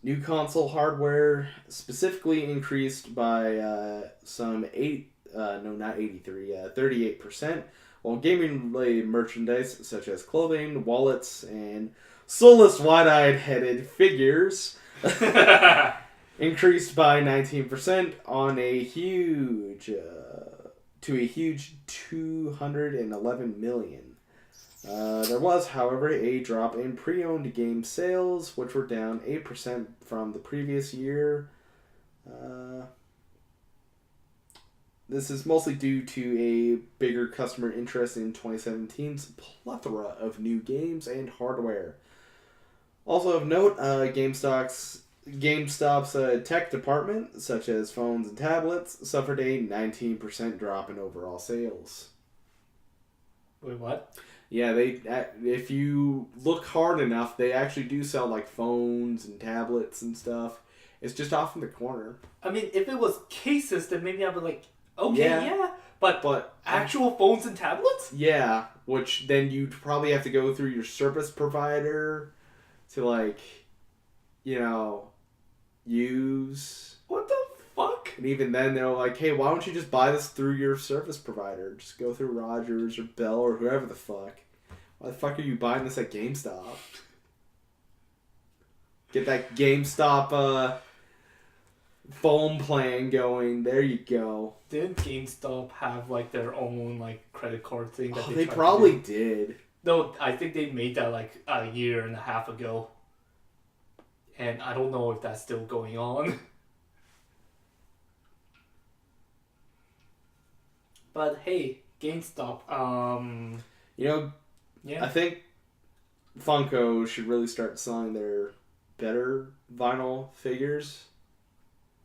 New console hardware specifically increased by some 38%, while gaming-related merchandise such as clothing, wallets, and soulless wide-eyed-headed figures increased by 19% on a huge to a huge 211 million. There was, however, a drop in pre-owned game sales, which were down 8% from the previous year. This is mostly due to a bigger customer interest in 2017's plethora of new games and hardware. Also of note, GameStop's tech department, such as phones and tablets, suffered a 19% drop in overall sales. Wait, what? Yeah, if you look hard enough, they actually do sell like phones and tablets and stuff. It's just off in the corner. I mean, if it was cases, then maybe I'd be like, okay, yeah. But actual phones and tablets? Yeah, which then you'd probably have to go through your service provider to use. What the fuck? And even then, they're like, hey, why don't you just buy this through your service provider? Just go through Rogers or Bell or whoever the fuck. Why the fuck are you buying this at GameStop? Get that GameStop phone plan going. There you go. Didn't GameStop have like their own like credit card thing? That They probably did. No, I think they made that like a year and a half ago. And I don't know if that's still going on. But hey, GameStop, yeah. I think Funko should really start selling their better vinyl figures.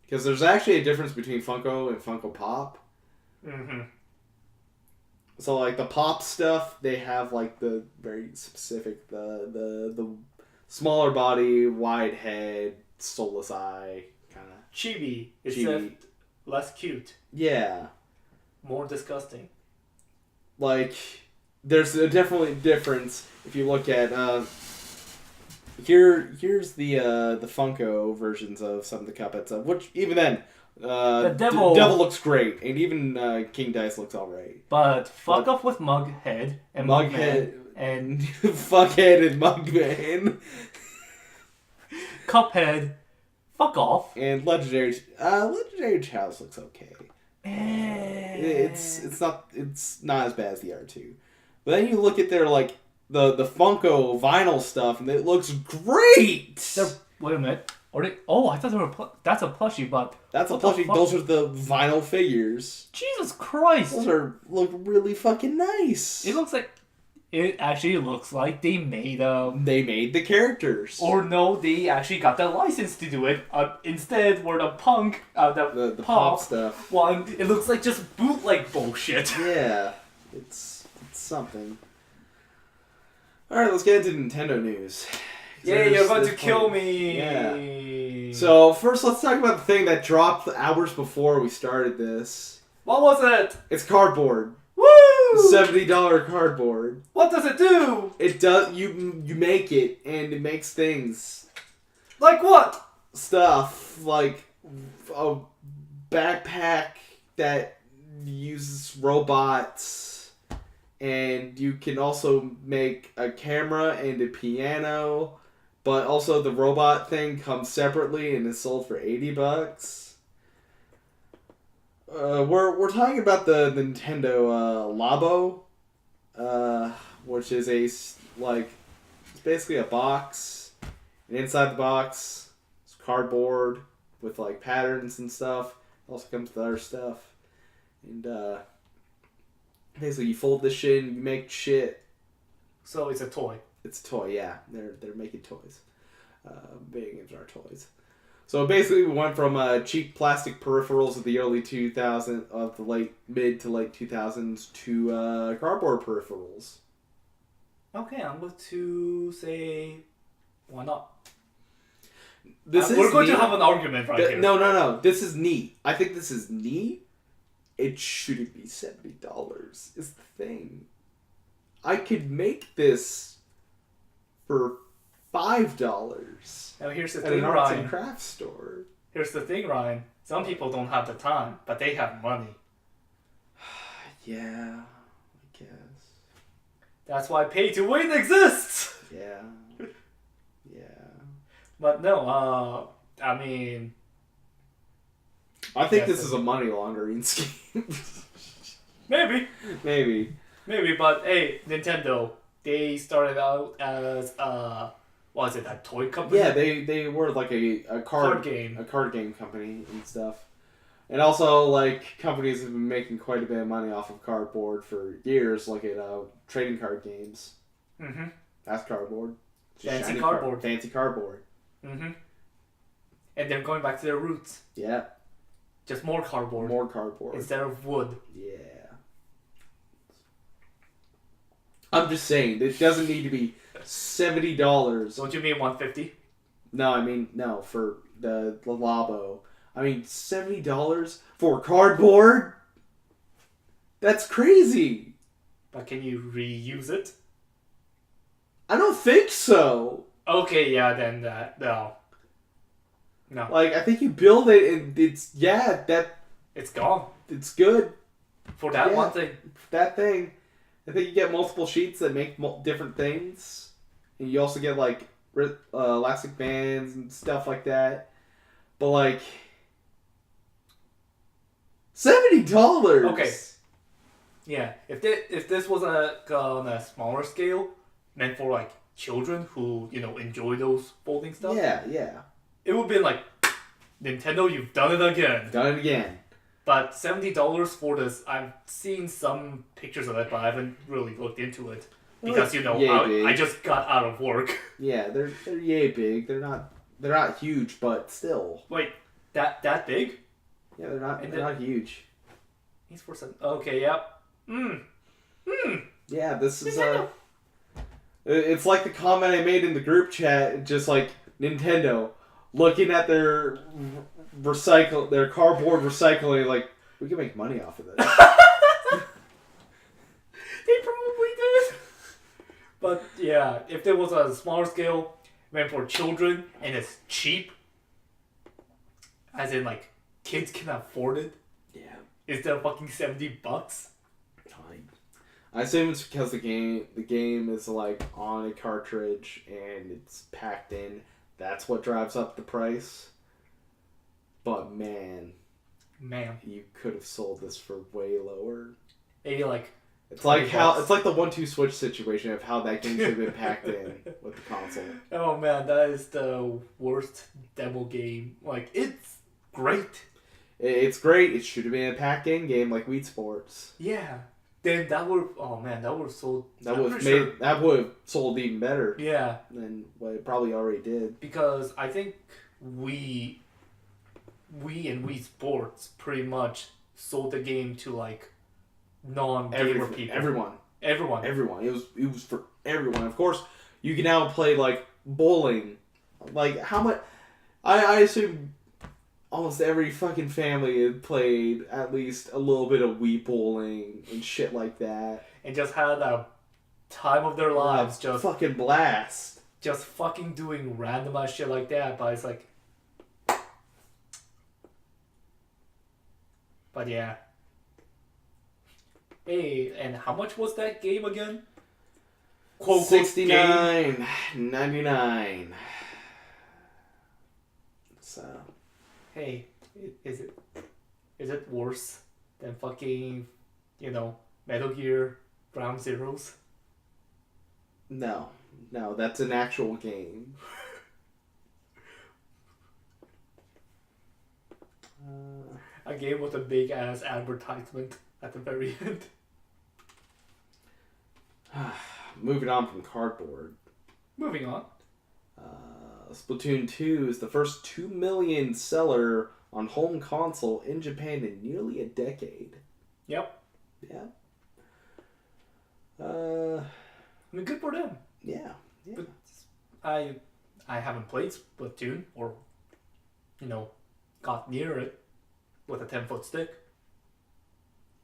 Because there's actually a difference between Funko and Funko Pop. Mm-hmm. So like the Pop stuff, they have like the very specific, the smaller body, wide head, soulless eye, kind of chibi, except less cute. Yeah. More disgusting. Like, there's a definitely difference if you look at here's the Funko versions of some of the Cuppets, which even then the devil looks great, and even King Dice looks alright. But fuck off with Mughead and Mughead and Fuckhead and Mugman. Cuphead, fuck off. And Legendary Chalice looks okay. It's not as bad as the R2. But then you look at their like the Funko vinyl stuff and it looks great. Wait a minute. I thought they were that's a plushie, but that's a plushie. Those are the vinyl figures. Jesus Christ. Those look really fucking nice. It actually looks like they made the characters. Or no, they actually got the license to do it. Instead, where the punk, the pop stuff one, it looks like just bootleg bullshit. Yeah, it's something. All right, let's get into Nintendo news. Yeah, you're about to kill me. Yeah. So first, let's talk about the thing that dropped hours before we started this. What was it? It's cardboard. Woo! $70 cardboard. What does it do? It does. You make it, and it makes things. Like what? Stuff like a backpack that uses robots, and you can also make a camera and a piano, but also the robot thing comes separately and is sold for $80. We're talking about the Nintendo Labo, which is it's basically a box, and inside the box is cardboard with like patterns and stuff. It also comes with other stuff, and basically you fold this shit and you make shit. So it's a toy. It's a toy, yeah. They're making toys. Video games are toys. So basically, we went from cheap plastic peripherals of the early 2000s, of the mid to late 2000s, to cardboard peripherals. Okay, I'm going to say, why not? We're going to have an argument here. No. This is neat. I think this is neat. It shouldn't be $70. Is the thing. I could make this for $5. Now here's the at thing, an arts Ryan. and crafts store. Here's the thing, Ryan. Some people don't have the time, but they have money. Yeah, I guess. That's why pay to win exists. Yeah. But no, I mean, I think this is a money laundering scheme. maybe. But hey, Nintendo, they started out as what was it, a toy company? Yeah, they were like a card game company and stuff. And also, like, companies have been making quite a bit of money off of cardboard for years, like at trading card games. Mm-hmm. That's cardboard. Fancy cardboard. Fancy cardboard. Mm-hmm. And they're going back to their roots. Yeah. Just more cardboard. Instead of wood. Yeah. I'm just saying, it doesn't need to be $70. Don't you mean $150? No, I mean, no, for the Labo. I mean, $70 for cardboard? That's crazy. But can you reuse it? I don't think so. Okay, yeah, then no. No. Like, I think you build it and it's gone. It's good. For that one thing. That thing. I think you get multiple sheets that make different things. And you also get, like, elastic bands and stuff like that. But, like, $70. Okay. Yeah, if this was on a smaller scale, meant for like children who enjoy those folding stuff. Yeah. It would be like, Nintendo, you've done it again. Done it again. But $70 for this, I've seen some pictures of it, but I haven't really looked into it because I just got out of work. Yeah, they're yay big. They're not huge, but still. Wait, that big? Yeah, they're not huge. He's for some. Okay, yep. Yeah, this is it's like the comment I made in the group chat, just like Nintendo looking at their cardboard recycling, like, we can make money off of this. They probably did. But yeah, if there was a smaller scale meant for children and it's cheap, as in like kids can afford it. Yeah. Instead of fucking $70. I assume it's because the game is like on a cartridge and it's packed in. That's what drives up the price. But man, you could have sold this for way lower. Maybe like it's like the 1-2 switch situation of how that game should have been packed in with the console. Oh man, that is the worst demo game. Like, it's great. It's great. It should have been a packed in game like Wii Sports. Yeah. Then that would have sold. That would have sold even better. Yeah. Than what it probably already did. Because I think Wii and Wii Sports pretty much sold the game to like non-gamer people. Everyone. It was for everyone. Of course, you can now play like bowling. Like how much? I assume almost every fucking family had played at least a little bit of Wii bowling and shit like that. And just had a time of their lives. Just fucking blast. Just fucking doing random ass shit like that. But it's like... But yeah. Hey, and how much was that game again? Quote, game. $69.99. So. Hey, is it worse than fucking, Metal Gear Ground Zeroes? No, that's an actual game. A game with a big ass advertisement at the very end. Moving on from cardboard. Moving on. Splatoon 2 is the first 2 million seller on home console in Japan in nearly a decade. Yep. Yeah. I mean, good for them. Yeah. But I haven't played Splatoon or, got near it with a 10-foot stick.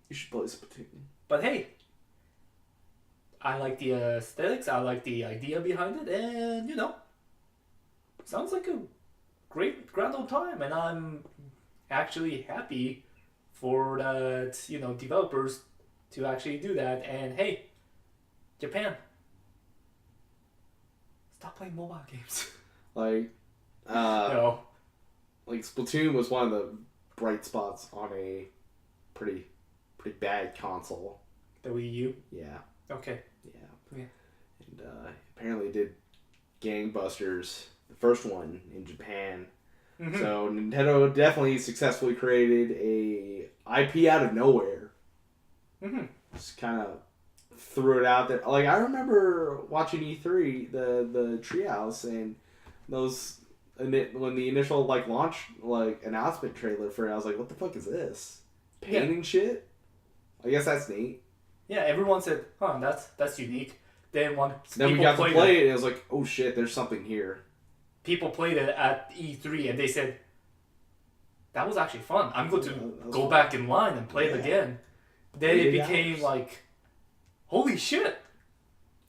You should play Splatoon. But hey, I like the aesthetics, I like the idea behind it, and, sounds like a great grand old time, and I'm actually happy for that, developers to actually do that, and hey, Japan, stop playing mobile games. Like, No. like Splatoon was one of the bright spots on a pretty bad console. The Wii U? Yeah. Okay. Yeah. And apparently did gangbusters, the first one in Japan. Mm-hmm. So Nintendo definitely successfully created a IP out of nowhere. Mm-hmm. Just kind of threw it out there. Like, I remember watching E3, the Treehouse, and those when the initial launch announcement trailer for it, I was like, what the fuck is this? Painting shit? I guess that's neat. Yeah, everyone said, huh, that's unique. Then we got to play it, and it was like, oh shit, there's something here. People played it at E3, and they said, that was actually fun. I'm going to go back in line and play it again. Then it became like, holy shit.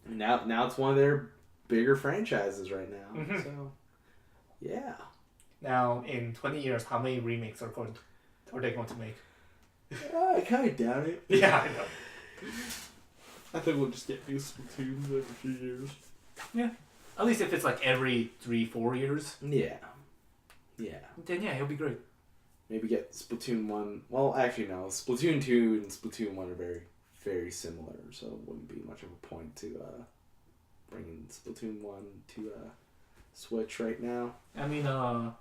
Now it's one of their bigger franchises right now. Mm-hmm. So, yeah. Now, in 20 years, how many remakes are they going to make? I kind of doubt it. Yeah, I know. I think we'll just get new Splatoons every few years. Yeah. At least if it's every 3-4 years. Yeah. Yeah. Then yeah, it'll be great. Maybe get Splatoon 1. Well, actually, no. Splatoon 2 and Splatoon 1 are very, very similar, so it wouldn't be much of a point to bring in Splatoon 1 to Switch right now. I mean, I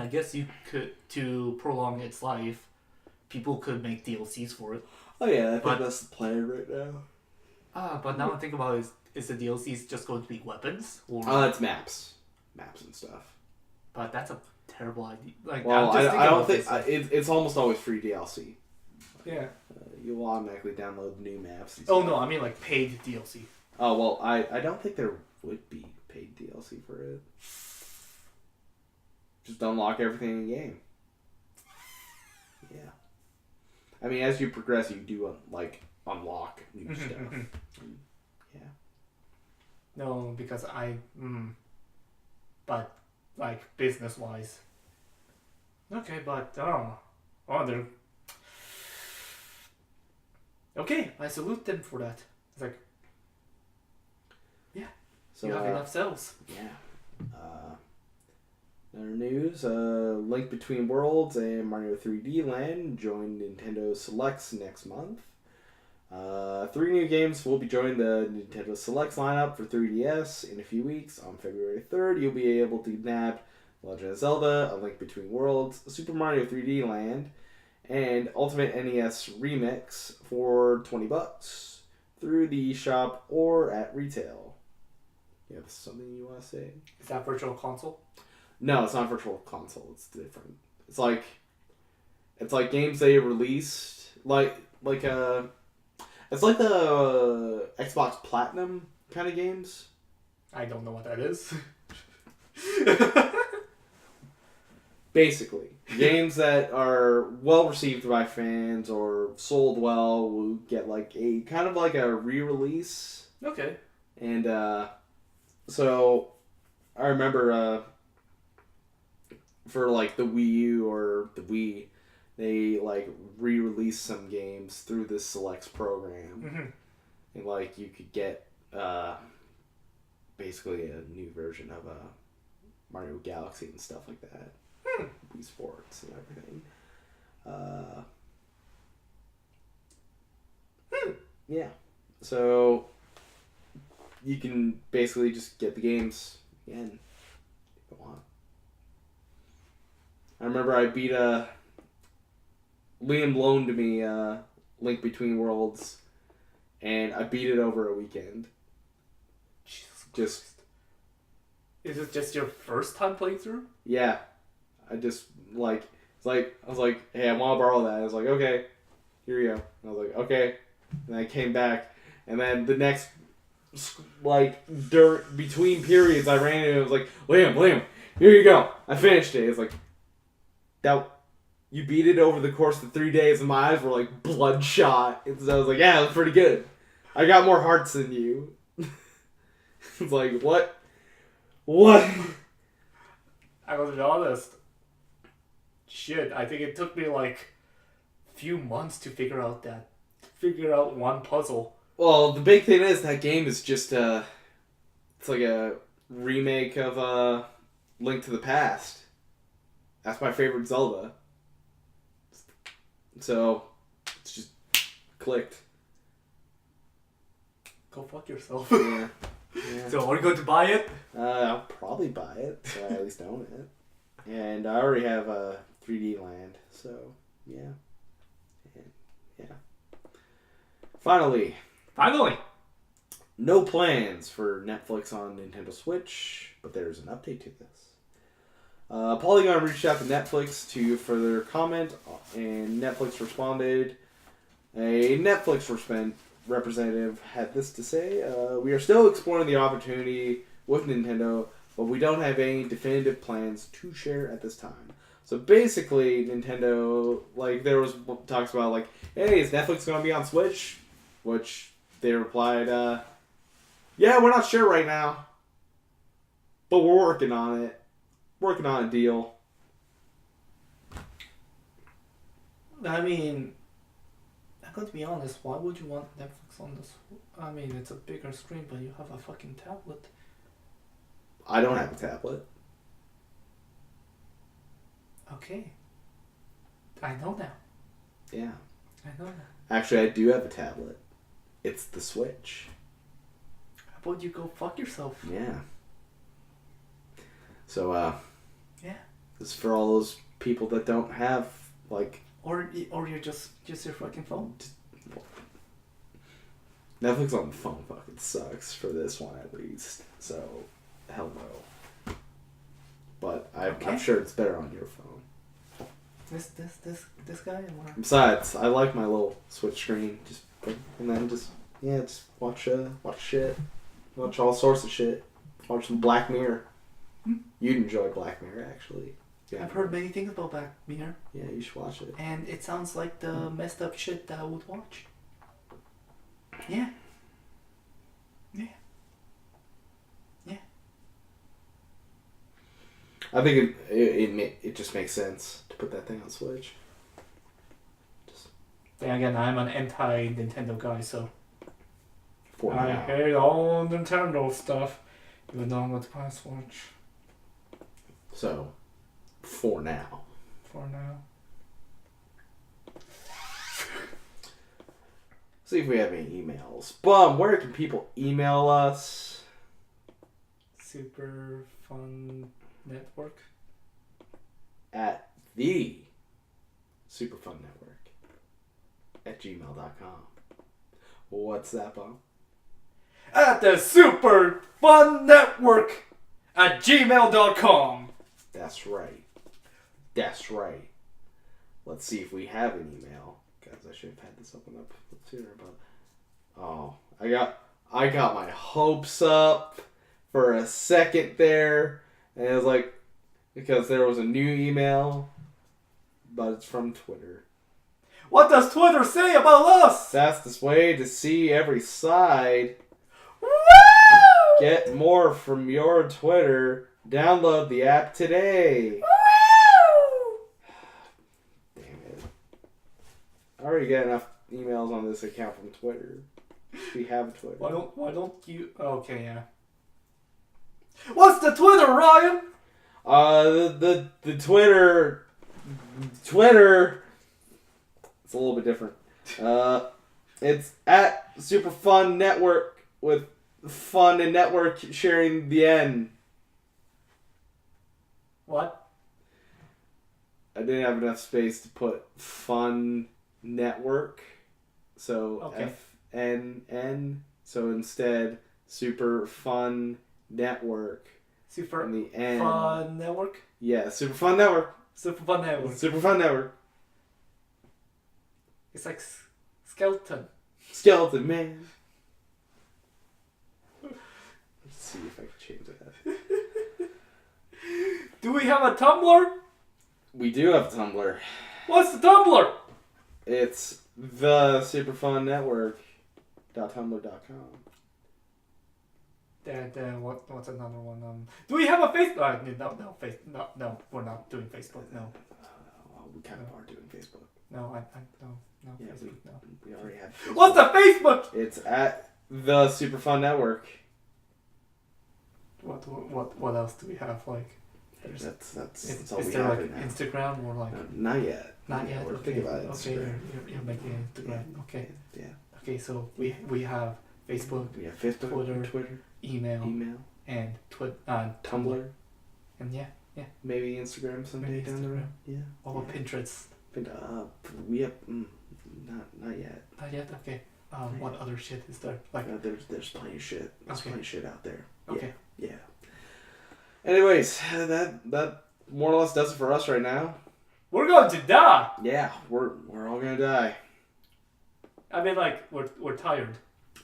guess you could, to prolong its life, people could make DLCs for it. Oh yeah, I think that's the plan right now. But now I think about it, is the DLCs just going to be weapons? Or... it's maps and stuff. But that's a terrible idea. Well, I don't think it's almost always free DLC. Yeah. You'll automatically download new maps. Oh no, I mean paid DLC. Oh well, I don't think there would be paid DLC for it. Just unlock everything in the game. Yeah. I mean, as you progress, you do unlock new stuff. Yeah. No, because but business wise. Okay, but they're okay. I salute them for that. It's yeah. So you have enough sales. Yeah. Other news, Link Between Worlds and Mario 3D Land join Nintendo Selects next month. 3 new games will be joining the Nintendo Selects lineup for 3DS in a few weeks. On February 3rd, you'll be able to nab Legend of Zelda, A Link Between Worlds, Super Mario 3D Land, and Ultimate NES Remix for $20 through the eShop or at retail. You have something you want to say? Is that Virtual Console? No, it's not Virtual Console. It's different. It's like games they released it's like the Xbox Platinum kind of games. I don't know what that is. Basically, games that are well received by fans or sold well will get a kind of a re-release. Okay. And so I remember for the Wii U or the Wii, they like re-released some games through this Selects program, Mm-hmm. and like you could get basically a new version of Mario Galaxy and stuff like that, Wii Sports and everything. Yeah, so you can basically just get the games again if you want. I remember I beat Liam loaned me Link Between Worlds, and I beat it over a weekend. Just Is it just your first time playing through? yeah, I just I was like, hey, I want to borrow that. I was like, okay, here you go. And I was like, okay, and I came back, and then the next between periods, I ran in and I was like, Liam, here you go. I finished it. It's like that. You beat it over the course of 3 days, and my eyes were like bloodshot. And so I was like, yeah, that's pretty good. I got more hearts than you. It's like, what? I gotta be honest. Shit, I think it took me like a few months to figure out one puzzle. Well, the big thing is that game is just it's like a remake of Link to the Past. That's my favorite Zelda. So it's just clicked. Go fuck yourself. Yeah. So are you going to buy it? I'll probably buy it, so I at least own it. And I already have a 3D Land, so yeah. And, yeah. Finally, no plans for Netflix on Nintendo Switch, but there's an update to this. Polygon reached out to Netflix to further comment, and Netflix responded. A Netflix representative had this to say: "We are still exploring the opportunity with Nintendo, but we don't have any definitive plans to share at this time." So basically, Nintendo, like, there was talks about, like, hey, is Netflix going to be on Switch? Which they replied, yeah, we're not sure right now, but we're working on it. Working on a deal. I mean, I'm going to be honest, why would you want Netflix on this? I mean, it's a bigger screen, but you have a fucking tablet. I don't have a tablet. Okay. I know now. Yeah. I know now. Actually, I do have a tablet. It's the Switch. How about you go fuck yourself? Yeah. So, yeah. This is for all those people that don't have, like... Or you're just your fucking phone. Netflix on the phone fucking sucks for this one, at least. So, hell no. But I'm sure it's better on your phone. This guy? Or... Besides, I like my little Switch screen. And then just watch shit. Watch all sorts of shit. Watch some Black Mirror. You'd enjoy Black Mirror, actually. Yeah. I've heard many things about Black Mirror. Yeah, you should watch it. And it sounds like the messed up shit that I would watch. Yeah. Yeah. Yeah. I think it just makes sense to put that thing on Switch. Then again, I'm an anti-Nintendo guy, so... I now. hate all Nintendo stuff, even though I'm going to buy a Switch. So, for now. For now. See if we have any emails. Bum, where can people email us? Super Fun Network. At the Superfun Network. At gmail.com. What's that, Bum? At the Super Fun Network at gmail.com. That's right. That's right. Let's see if we have an email. Guys, I should have had this open up sooner, but I got my hopes up for a second there, and it was like, because there was a new email, but it's from Twitter. What does Twitter say about us? Fastest way to see every side. Woo! Get more from your Twitter. Download the app today. Woo! Damn it. already get enough emails on this account from Twitter. We have Twitter. Why don't you? Okay, yeah. What's the Twitter, Ryan? The Twitter. It's a little bit different. It's at Super Fun Network with fun and network sharing the N. What? I didn't have enough space to put fun network, so Okay. FNN. So instead, Super Fun Network. Super And the N. Fun Network? Yeah, Super Fun Network. Super Fun Network. Super Fun Network. It's like skeleton. Skeleton Man. Let's see if I can change that. Do we have a Tumblr? We do have a Tumblr. What's the Tumblr? It's thesuperfunnetwork.tumblr.com. What's another one? Do we have a Facebook? No, we're not doing Facebook. No, Well, we kind of are doing Facebook. no, no, Yeah, Facebook, no. we already have Facebook. What's the Facebook? It's at the Super Fun Network. What else do we have? Like, That's is all we there have like right now. Instagram or like? Not yet. Not yet. We're Okay. thinking about Okay, Instagram. you're making Instagram. Okay. Yeah. Okay, so we have Facebook, We have Facebook, Twitter, email, and Tumblr, and yeah, maybe Instagram someday maybe down the road. Instagram. Yeah. What about Pinterest? We have not yet. Not yet. Okay. What other shit is there? Like, There's plenty of shit. There's Okay. plenty of shit out there. okay. Yeah. Anyways, that more or less does it for us right now. We're going to die. Yeah, we're all gonna die. I mean, like, we're tired,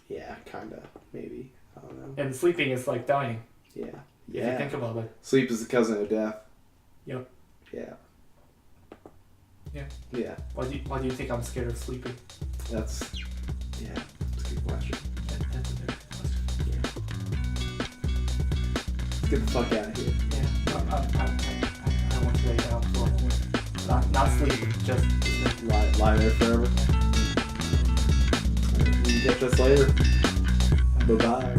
Yeah, kinda, maybe. I don't know. and sleeping is like dying. Yeah. If you Yeah. think about it. Sleep is the cousin of death. Yep. Yeah. Yeah. Yeah. Why do you think I'm scared of sleeping? That's a good question. That's a very good question. Let's get the fuck out of here. Yeah. I want to lay down for a moment. Not sleep, just Lie there forever. You can catch us later. Bye bye.